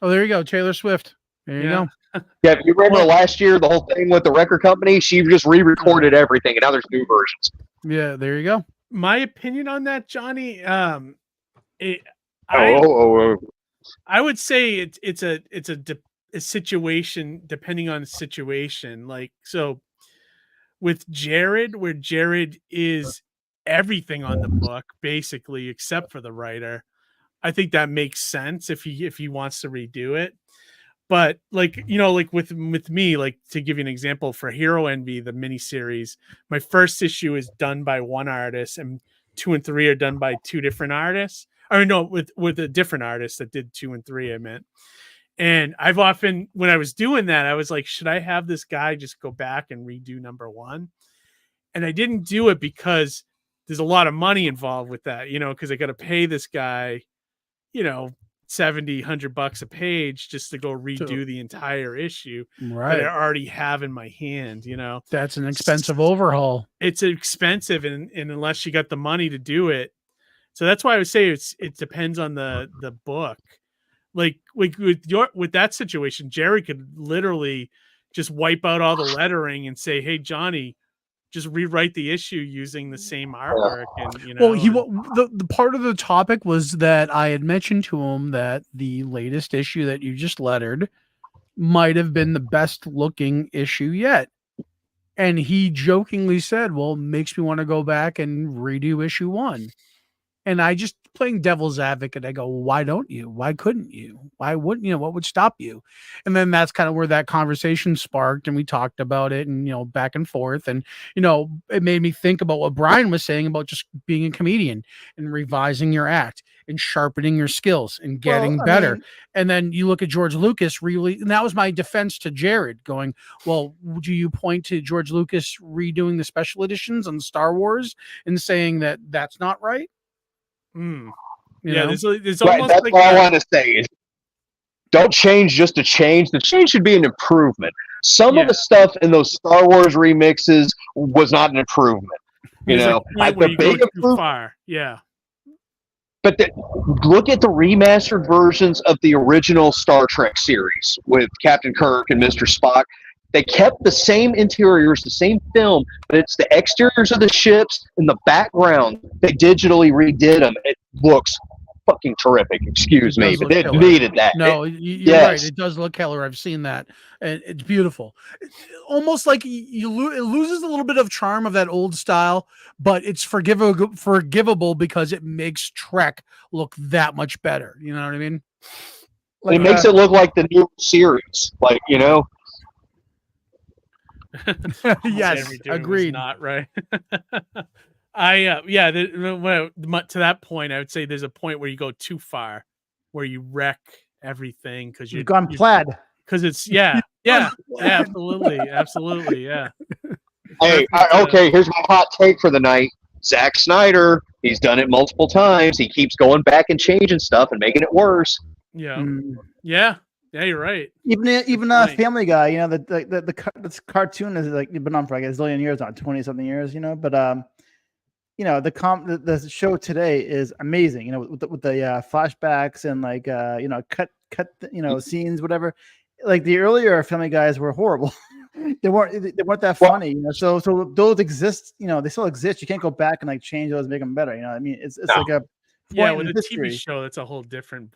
Oh, there you go. Taylor Swift. There you go. Yeah, if you remember last year, the whole thing with the record company, she just re-recorded everything, and now there's new versions. Yeah, there you go. My opinion on that, Johnny, I would say it's a situation depending on the situation. Like, so with Jared, where Jared is everything on the book basically except for the writer, I think that makes sense if he wants to redo it. But like, you know, like with me, like to give you an example, for Hero Envy, the miniseries, my first issue is done by one artist, and 2 and 3 are done by two different artists. Or no, with a different artist that did 2 and 3, I meant. And I've often, when I was doing that, I was like, should I have this guy just go back and redo number 1? And I didn't do it because there's a lot of money involved with that, you know, because I got to pay this guy, you know, $70-$100 a page just to go redo the entire issue that I already have in my hand, you know. That's an expensive overhaul. It's expensive, and unless you got the money to do it. So that's why I would say it depends on the book. Like with that situation, Jerry could literally just wipe out all the lettering and say, "Hey, Johnny, just rewrite the issue using the same artwork." And you know, the part of the topic was that I had mentioned to him that the latest issue that you just lettered might have been the best looking issue yet. And he jokingly said, well, it makes me want to go back and redo issue 1. And I just, playing devil's advocate, I go, well, why don't you? Why couldn't you? Why wouldn't you? What would stop you? And then that's kind of where that conversation sparked, and we talked about it, and, you know, back and forth. And, you know, it made me think about what Brian was saying about just being a comedian and revising your act and sharpening your skills and getting better. And then you look at George Lucas, really, and that was my defense to Jared, going, well, do you point to George Lucas redoing the special editions on Star Wars and saying that that's not right? Yeah, there's almost that's like all I want to say is, don't change just to change. The change should be an improvement. Some of the stuff in those Star Wars remixes was not an improvement. You know, like the big improvement. Far. Yeah. But look at the remastered versions of the original Star Trek series with Captain Kirk and Mr. Spock. They kept the same interiors, the same film, but it's the exteriors of the ships and the background. They digitally redid them. It looks fucking terrific. Excuse me, but it needed that. No, you're right. It does look killer. I've seen that, and it's beautiful. Almost like it loses a little bit of charm of that old style, but it's forgivable because it makes Trek look that much better. You know what I mean? Like, it makes it look like the new series, like, you know. Yes, agreed. Not right. To that point, I would say there's a point where you go too far, where you wreck everything because you've gone plaid. Because it's absolutely, yeah. Hey, okay, here's my hot take for the night. Zack Snyder, he's done it multiple times. He keeps going back and changing stuff and making it worse. Yeah, yeah, you're right. Even Family Guy, you know, the cartoon is like been on for like a zillion years, not 20-something years, you know. But you know, the show today is amazing. You know, with the flashbacks and like you know, cut you know, scenes, whatever. Like the earlier Family Guys were horrible. they weren't that funny, you know. So those exist, you know, they still exist. You can't go back and like change those, make them better. You know, I mean, it's like a with a TV show, that's a whole different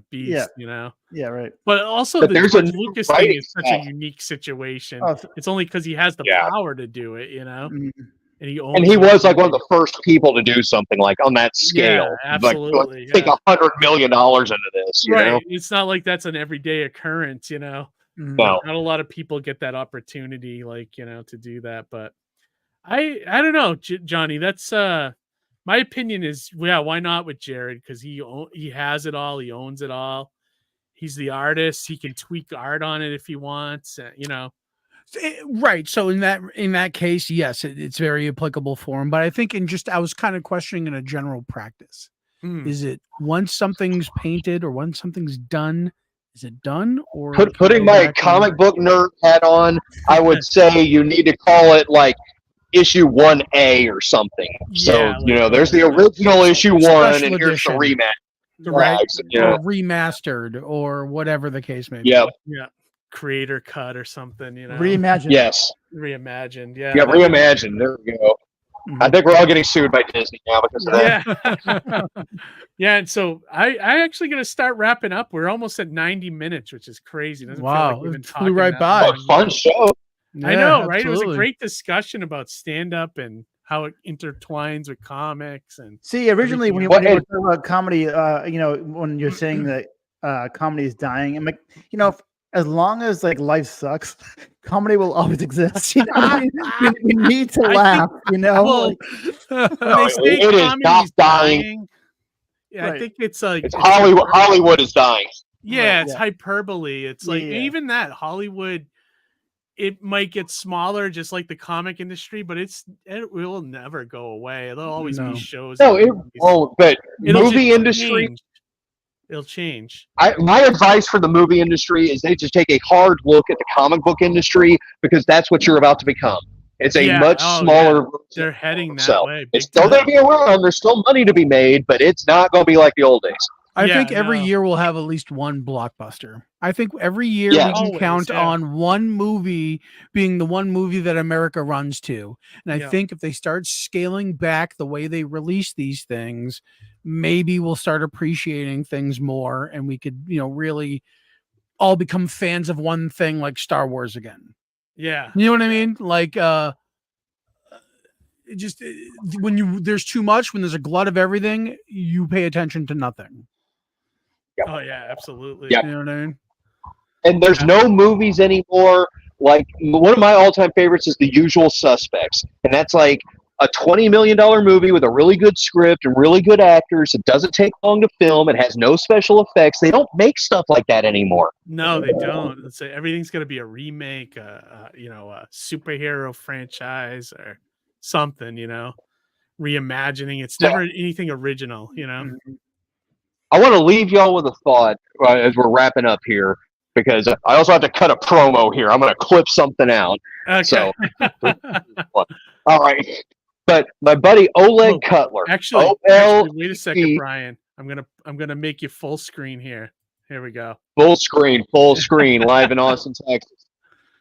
beast, you know. Yeah, right. But also, the George Lucas thing is such a unique situation. It's only because he has the power to do it, you know. Mm-hmm. And he was like one of the first people to do something like on that scale. Yeah, absolutely. Like $100 million into this, you know? It's not like that's an everyday occurrence, you know. No. Not a lot of people get that opportunity, like, you know, to do that. But I don't know, Johnny. That's my opinion is, why not with Jared? Because he has it all. He owns it all. He's the artist. He can tweak art on it if he wants. You know. Right. So in that case, yes, it's very applicable for him. But I think I was kind of questioning in a general practice. Is it once something's painted or once something's done, is it done? Or putting my comic book nerd hat on, I would say you need to call it like issue 1A or something. So, you know, there's the original issue 1 and here's the rematch. Right. Or remastered or whatever the case may be. Yep. Yeah. creator cut or something, you know. Reimagined. Yes. Reimagined. Yeah. Yeah, reimagined. There we go. I think we're all getting sued by Disney now because of that. Yeah. Yeah, and so I actually gonna start wrapping up. We're almost at 90 minutes, which is crazy. Doesn't Wow, feel like we've been it flew talking right that by. long, Fun show. I know, right? It was a absolutely. great discussion about stand-up and how it intertwines with comics. And See, originally when you everything were talking about comedy, you know, when you're saying that comedy is dying, I'm like, you know, as long as like life sucks, comedy will always exist. You know, we need to laugh. You know, well, like, when they say it is not comedy's dying. yeah, Right. I think it's like It's Hollywood. Hollywood is dying. Yeah, Right, it's yeah. hyperbole. It's like Yeah. even that Hollywood, it might get smaller, just like the comic industry, but it will never go away. There'll always No. be shows. No, and it movies. won't. But It'll movie just industry. change. It'll change. My advice for the movie industry is they just take a hard look at the comic book industry because that's what you're about to become. It's a Yeah, much oh, smaller. yeah. They're heading that So way. it's big still going time. to be around. There's still money to be made, but it's not going to be like the old days. I Yeah, think every no. year we'll have at least one blockbuster. I think every year Yes. we can Always, count yeah. on one movie being the one movie that America runs to. And I Yeah. think if they start scaling back the way they release these things, maybe we'll start appreciating things more and we could, you know, really all become fans of one thing like Star Wars again. Yeah. You know what I mean? Like it just when there's too much, when there's a glut of everything, you pay attention to nothing. Oh yeah, absolutely. Yep. You know what I mean? And there's no movies anymore. Like one of my all-time favorites is The Usual Suspects, and that's like a $20 million movie with a really good script and really good actors. It doesn't take long to film. It has no special effects. They don't make stuff like that anymore. No, they don't. It's everything's going to be a remake, you know, a superhero franchise or something, you know, reimagining. It's never anything original, you know. I want to leave y'all with a thought as we're wrapping up here, because I also have to cut a promo here. I'm going to clip something out. Okay. So, all right. But my buddy Oleg Cutler. Actually, wait a second, Brian. I'm gonna make you full screen here. Here we go. Full screen, live in Austin, Texas.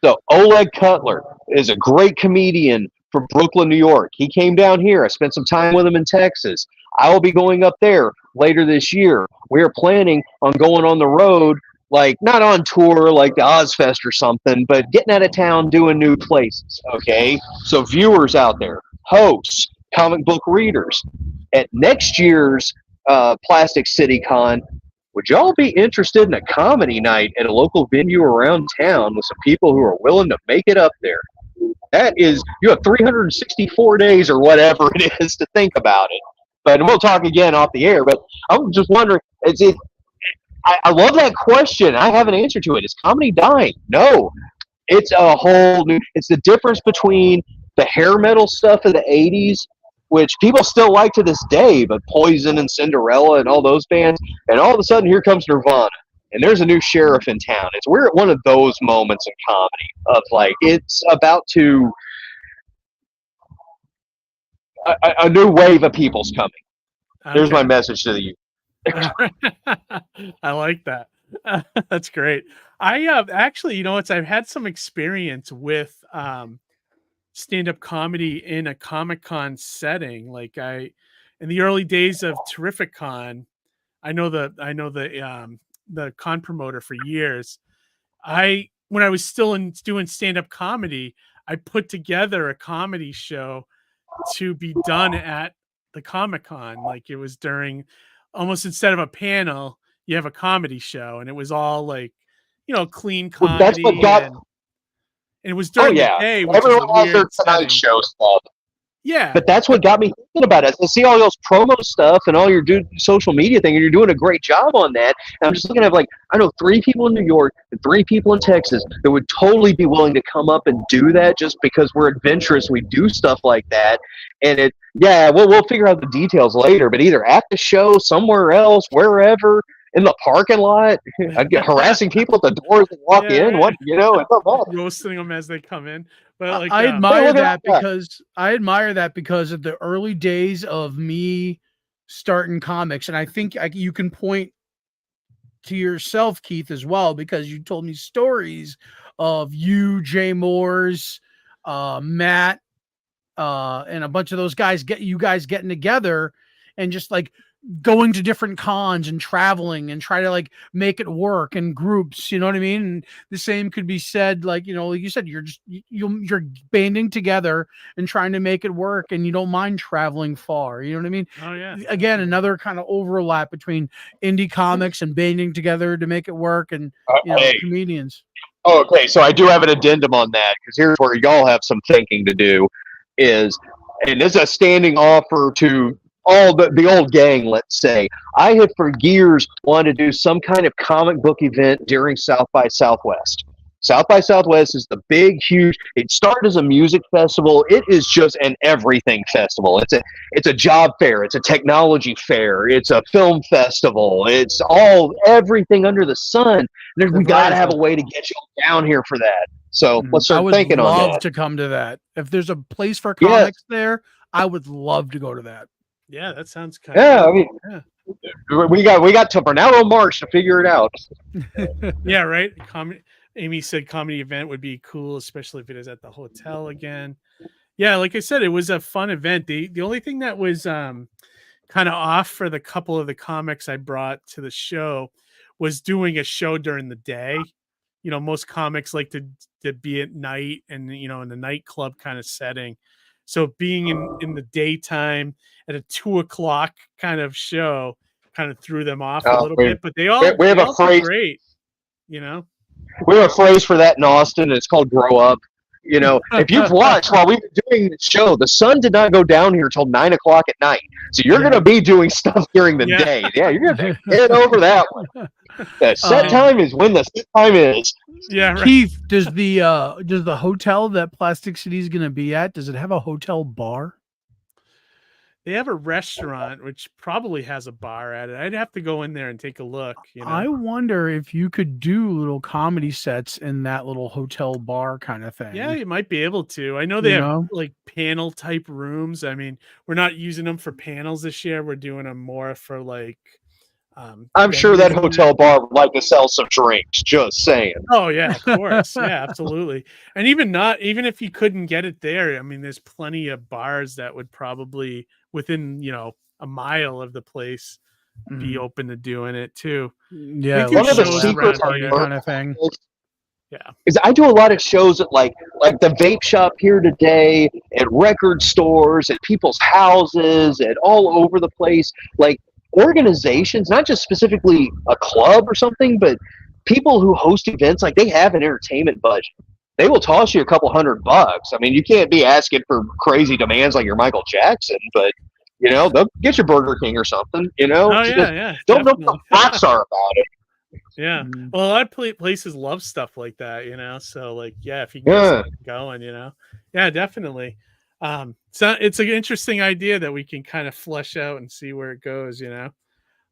So Oleg Cutler is a great comedian from Brooklyn, New York. He came down here. I spent some time with him in Texas. I will be going up there later this year. We are planning on going on the road, like not on tour like the Ozfest or something, but getting out of town, doing new places. Okay, so viewers out there, hosts, comic book readers, at next year's Plastic City Con, would y'all be interested in a comedy night at a local venue around town with some people who are willing to make it up there? That is, you have 364 days or whatever it is to think about it. But we'll talk again off the air. But I'm just wondering, I love that question. I have an answer to it. Is comedy dying? No. It's a whole new, it's the difference between the hair metal stuff of the 80s, which people still like to this day, but Poison and Cinderella and all those bands, and all of a sudden here comes Nirvana, and there's a new sheriff in town. We're at one of those moments in comedy of like, it's about to, a new wave of people's coming. There's my message to you. I like that. That's great. I actually, you know, I've had some experience with stand-up comedy in a Comic-Con setting. Like in the early days of Terrificon, I know the con promoter for years. When I was still doing stand-up comedy, I put together a comedy show to be done at the Comic-Con. Like it was during, almost instead of a panel, you have a comedy show, and it was all like, you know, clean comedy. Well, that's what got. And it was during the day. Which Everyone is has their Tonight Show stuff. Yeah. But that's what got me thinking about it. I see all those promo stuff and all your social media thing, and you're doing a great job on that. And I'm just looking at like, I know 3 people in New York and 3 people in Texas that would totally be willing to come up and do that just because we're adventurous. We do stuff like that. And we'll figure out the details later, but either at the show, somewhere else, wherever, in the parking lot, I'd get harassing people at the doors that walk in. What, you know, it's not bad. Roasting them as they come in. But like, I admire that because of the early days of me starting comics, and I think you can point to yourself, Keith, as well, because you told me stories of you, Jay Moores, Matt, and a bunch of those guys getting together and just like going to different cons and traveling and try to like make it work in groups, you know what I mean? And the same could be said, like, you know, like you said, you're banding together and trying to make it work, and you don't mind traveling far, you know what I mean? Oh yeah. Again, another kind of overlap between indie comics and banding together to make it work, and you know, comedians. Okay, so I do have an addendum on that, because here's where y'all have some thinking to do. And this is a standing offer to all the old gang, let's say. I have for years wanted to do some kind of comic book event during South by Southwest. South by Southwest is the big, huge. It started as a music festival. It is just an everything festival. It's a job fair. It's a technology fair. It's a film festival. It's everything under the sun. We got to have a way to get you down here for that. So let's start thinking on that. I would love to come to that. If there's a place for comics there, I would love to go to that. Yeah, that sounds kind of. I mean, we got till for now on March to figure it out. Yeah, right. Amy said comedy event would be cool, especially if it is at the hotel again. Yeah, like I said, it was a fun event. The only thing that was kind of off for the couple of the comics I brought to the show was doing a show during the day. You know, most comics like to be at night and, you know, in the nightclub kind of setting. So being in the daytime at a 2:00 kind of show kind of threw them off a little bit, but we have a phrase, great, you know, we have a phrase for that in Austin. And it's called grow up. You know, if you've watched while we were doing the show, the sun did not go down here till 9:00 at night. So you're going to be doing stuff during the day. Yeah, you're going to get over that one. The set time is when the set time is. Yeah, right. Keith, does the hotel that Plastic City is going to be at, does it have a hotel bar? They have a restaurant, which probably has a bar at it. I'd have to go in there and take a look. You know? I wonder if you could do little comedy sets in that little hotel bar kind of thing. Yeah, you might be able to. I know they have like panel type rooms. I mean, we're not using them for panels this year. We're doing them more for like. I'm sure that hotel bar would like to sell some drinks. Just saying. Oh yeah, of course. Yeah, absolutely. And even if you couldn't get it there, I mean, there's plenty of bars that would probably within, you know, a mile of the place be open to doing it too. Yeah, one of the secrets kind of thing. Yeah, is I do a lot of shows at like the vape shop here today, at record stores, at people's houses, at all over the place. Like organizations, not just specifically a club or something, but people who host events, like they have an entertainment budget. They will toss you a couple $100. I mean, you can't be asking for crazy demands like you're Michael Jackson, but you know, they'll get you Burger King or something, you know? Oh, yeah. Don't know what the facts are about it. Yeah. Well, a lot of places love stuff like that, you know? So, like, yeah, if you can get something going, you know? Yeah, definitely. So it's an interesting idea that we can kind of flesh out and see where it goes, you know?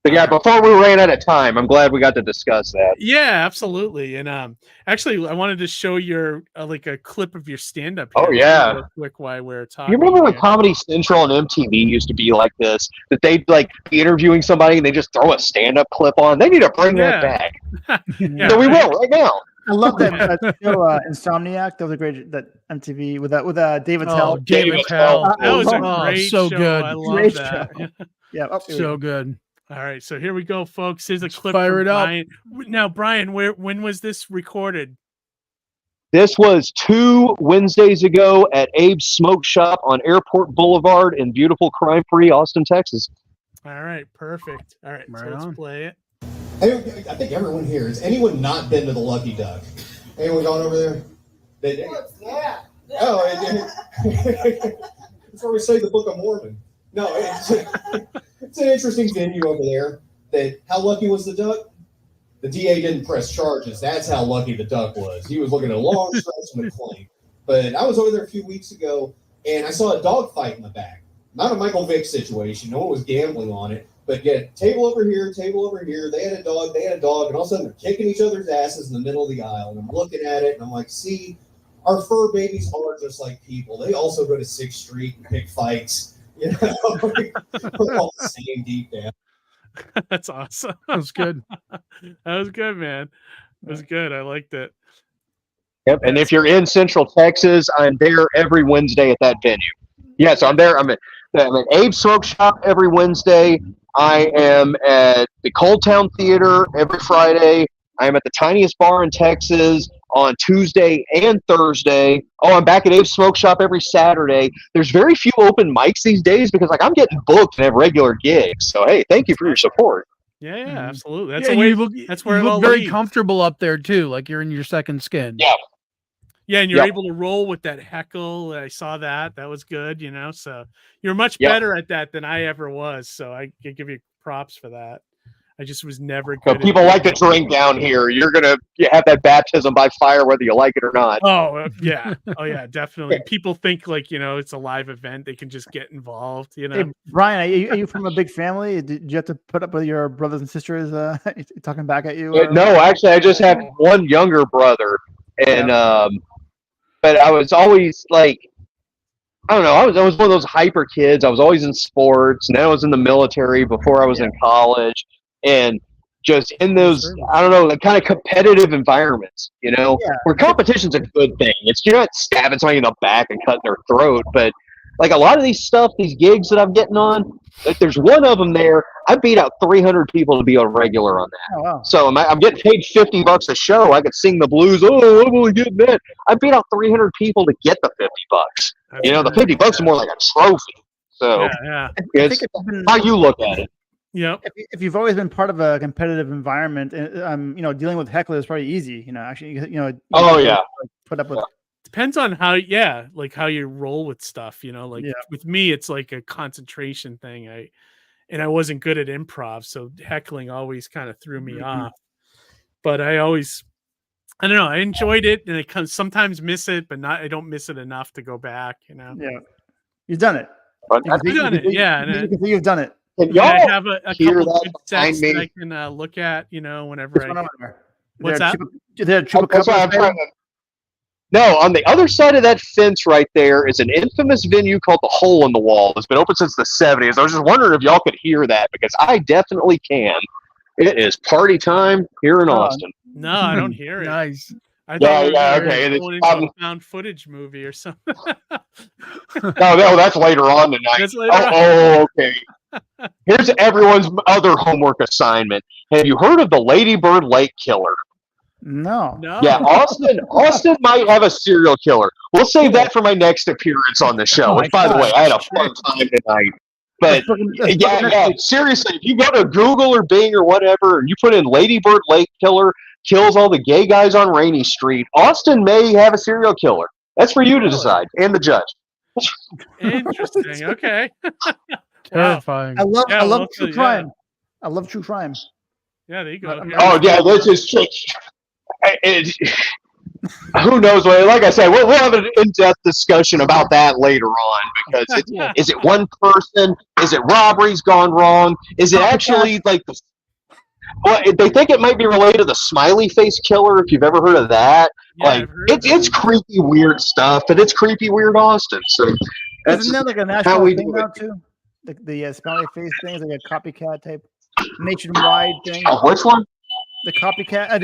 But yeah, before we ran out of time, I'm glad we got to discuss that. Yeah, absolutely. And actually, I wanted to show your like a clip of your stand-up. Oh yeah, real quick while we're talking. You remember when Comedy Central and MTV used to be like this? That they'd like be interviewing somebody and they just throw a stand-up clip on. They need to bring that back. So we will right now. I love that show, Insomniac. That was a great MTV with David Tell. David Tell. That was a great so show. good. I love Great that. show. Yeah, so good. All right, so here we go, folks. Here's a clip. Fire it up. Brian. Now, Brian, when was this recorded? This was 2 Wednesdays ago at Abe's Smoke Shop on Airport Boulevard in beautiful crime-free Austin, Texas. All right, perfect. All right, so let's play it. I think everyone here, has anyone not been to the Lucky Duck? Anyone gone over there? Yeah. Oh, that's where we say the Book of Mormon. No, it's an interesting venue over there. How lucky was the duck? The DA didn't press charges. That's how lucky the duck was. He was looking at a long stretch of the claim. But I was over there a few weeks ago, and I saw a dog fight in the back. Not a Michael Vick situation. No one was gambling on it. But get table over here, table over here. They had a dog, and all of a sudden they're kicking each other's asses in the middle of the aisle. And I'm looking at it, and I'm like, see, our fur babies are just like people. They also go to 6th Street and pick fights. You know, we're all the same deep down. That's awesome. That was good. That was good, man. That was good. I liked it. Yep. And if you're in Central Texas, I'm there every Wednesday at that venue. Yeah, so I'm there. I'm at Abe's Smoke Shop every Wednesday. I am at the Cold Town Theater every Friday. I am at the Tiniest Bar in Texas on Tuesday and Thursday. Oh, I'm back at Abe's Smoke Shop every Saturday. There's very few open mics these days because I'm getting booked and have regular gigs. So hey, thank you for your support. Yeah, absolutely. That's Yeah, the way. you look, that's where you it look all very leads. comfortable up there too. Like you're in your second skin. Yeah. Yeah, and you're able to roll with that heckle. I saw that. That was good, So you're much better at that than I ever was. So I can give you props for that. I just was never good. So people like to drink down here. You're going to have that baptism by fire whether you like it or not. Oh, yeah. Oh, yeah, definitely. People think it's a live event. They can just get involved, Hey, Brian, are you from a big family? Did you have to put up with your brothers and sisters talking back at you? No, actually, I just have one younger brother. And, but I was always like, I don't know. I was one of those hyper kids. I was always in sports. And then I was in the military before I was in college. And just in those, I don't know, like kind of competitive environments, where competition's a good thing. You're not stabbing somebody in the back and cutting their throat, but like a lot of these gigs that I'm getting on, like there's one of them there. I beat out 300 people to be a regular on that. Oh, wow. So I'm getting paid $50 a show. I could sing the blues. Oh, I'm only getting that. I beat out 300 people to get the $50. The $50 is more like a trophy. So it's how you look at it. Yeah. If you've always been part of a competitive environment, dealing with hecklers is probably easy. Put up with. Depends on how you roll with stuff. With me, it's like a concentration thing. I wasn't good at improv, so heckling always kind of threw me off. But I don't know. I enjoyed it, and I sometimes miss it, but I don't miss it enough to go back. Yeah, you've done it. I've done it. Yeah, you've done it. I have a couple of good sets that I can look at, whenever What's that? That's why I'm trying to. No, on the other side of that fence right there is an infamous venue called the Hole in the Wall. It's been open since the 70s. I was just wondering if y'all could hear that because I definitely can. It is party time here in Austin. No, I don't hear it. Nice. I thought okay. Going into a found footage movie or something. No, that's later on tonight. That's later on. Oh, okay. Here's everyone's other homework assignment. Have you heard of the Ladybird Lake Killer? No. Yeah, Austin might have a serial killer. We'll save that for my next appearance on the show. Which, by the way, I had a fun time tonight. But seriously, if you go to Google or Bing or whatever, and you put in Ladybird Lake Killer kills all the gay guys on Rainy Street, Austin may have a serial killer. That's for you to decide, and the judge. Interesting. Okay. Terrifying. I love true crime. I love true crime. Yeah, there you go. Oh yeah, this is who knows what? Like I said, we'll have an in-depth discussion about that later on because is it one person? Is it robberies gone wrong? Is it actually like well, they think it might be related to the smiley face killer. If you've ever heard of that, it's creepy, weird stuff, and it's creepy, weird Austin. So isn't that like a national thing now too? The smiley face thing is like a copycat type nationwide thing. Which one? The copycat. And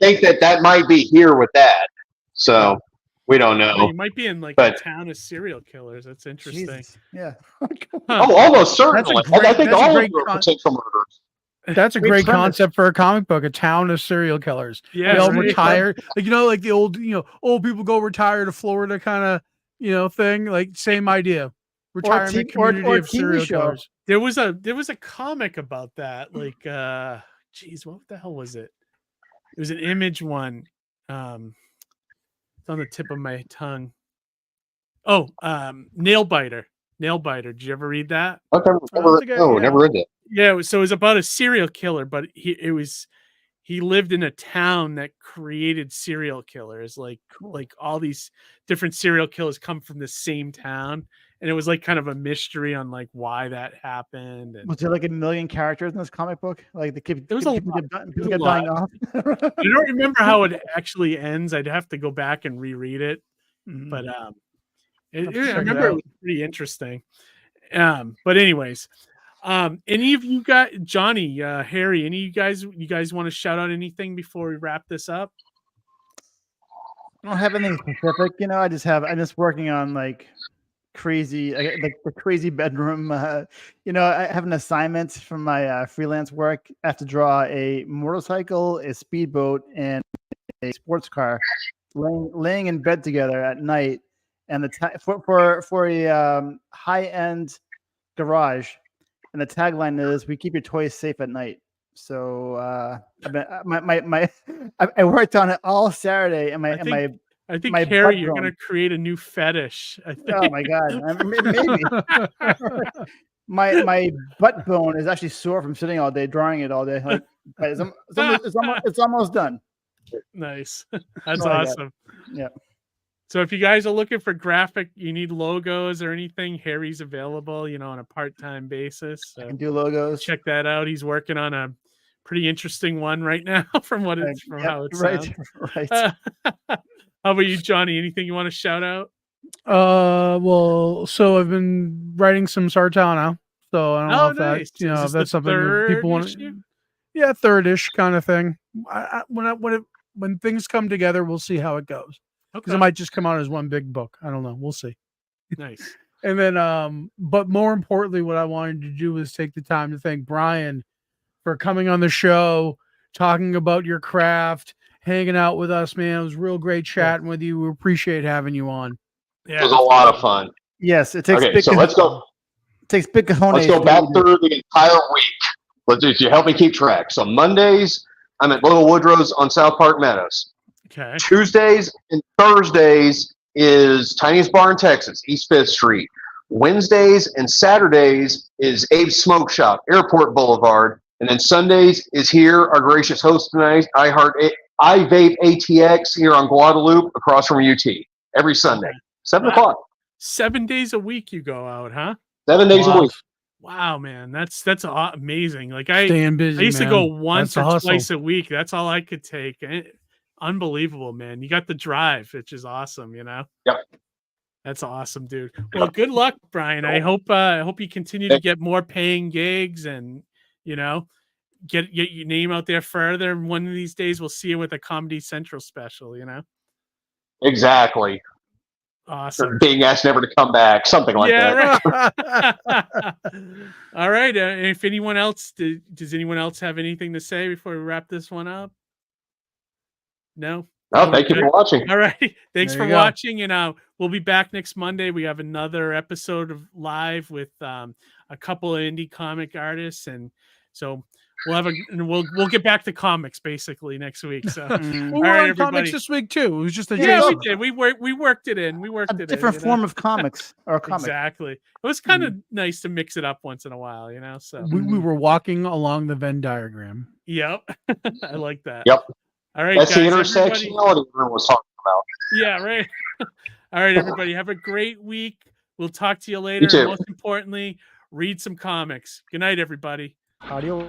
they think that might be here with that. So we don't know. You might be in a town of serial killers. That's interesting. Jesus. Yeah. Oh, almost certainly. I think all of them are potential murders. That's a great concept for a comic book, a town of serial killers. Yeah. They all retire. Like the old people go retire to Florida kind of, thing. Like same idea. Retirement community of serial killers. There was a comic about that. Like what the hell was it? It was an Image one. It's on the tip of my tongue. Oh, Nail Biter. Did you ever read that? Never read that. Yeah, so it was about a serial killer, but he lived in a town that created serial killers. Like all these different serial killers come from the same town. And it was like kind of a mystery on like why that happened. And was there like a million characters in this comic book? Like there was people get dying off. I don't remember how it actually ends. I'd have to go back and reread it. Mm-hmm. But I remember it was pretty interesting. But anyways, Any of you guys, Johnny, Harry, any of you guys want to shout out anything before we wrap this up? I don't have anything specific, I'm just working on like crazy, like the crazy bedroom. I have an assignment from my freelance work. I have to draw a motorcycle, a speedboat, and a sports car laying in bed together at night. And for a high-end garage, and the tagline is "We keep your toys safe at night." So I worked on it all Saturday, and I think my Harry, butt you're bone. going to create a new fetish. I think. Oh my god, maybe my butt bone is actually sore from sitting all day drawing it all day. Like, but it's almost done. Nice. That's Oh, awesome. Yeah. So if you guys are looking for graphic, you need logos or anything, Harry's available, on a part-time basis. So I can do logos. check that out. He's working on a pretty interesting one right now from how it sounds. Right. How about you, Johnny? Anything you want to shout out? Well, so I've been writing some Sartana. So I don't know if nice. that, Is this if that's the something that people want issue? to. Yeah, third-ish kind of thing. When things come together, we'll see how it goes. Because Okay. it might just come out as one big book. I don't know. We'll see. Nice. And then, but more importantly, what I wanted to do was take the time to thank Brian for coming on the show, talking about your craft, hanging out with us, man. It was real great chatting with you. We appreciate having you on. Yeah, It was a lot of fun. Yes, it takes. Okay, so let's go. It takes big cojones. Let's go back through the entire week. Let's do. You help me keep track. So Mondays, I'm at Little Woodrow's on South Park Meadows. Okay. Tuesdays and Thursdays is Tiny's Bar in Texas, East 5th Street. Wednesdays and Saturdays is Abe's Smoke Shop, Airport Boulevard. And then Sundays is here, our gracious host tonight, I Vape ATX here on Guadalupe across from UT every Sunday, 7 o'clock. 7 days a week you go out, huh? 7 days a week. Wow, man, that's amazing. Like I Staying busy, I used to man. go once That's a or hustle. twice a week. That's all I could take. Unbelievable, man. You got the drive, which is awesome. Yep. That's awesome, dude. Well, good luck, Brian. I hope you continue to get more paying gigs and get your name out there further. And one of these days, we'll see you with a Comedy Central special. Exactly. Awesome. Being asked never to come back, something like that. Right. All right. If anyone else, does anyone else have anything to say before we wrap this one up? No. No, thank you for watching. All right. Thanks There for you go. watching. And we'll be back next Monday. We have another episode of live with a couple of indie comic artists, and so we'll get back to comics basically next week. So Well, all we're right, on everybody. comics this week too. It was just a Yeah, we joke. did. We worked it in. A different form of comics or comic. Exactly. It was kind of nice to mix it up once in a while, So We were walking along the Venn diagram. yep, I like that. Yep. All right, That's guys, the everybody- intersectionality everyone was talking about. Yeah, right. All right, everybody, have a great week. We'll talk to you later. You too. And most importantly, read some comics. Good night, everybody. Audio.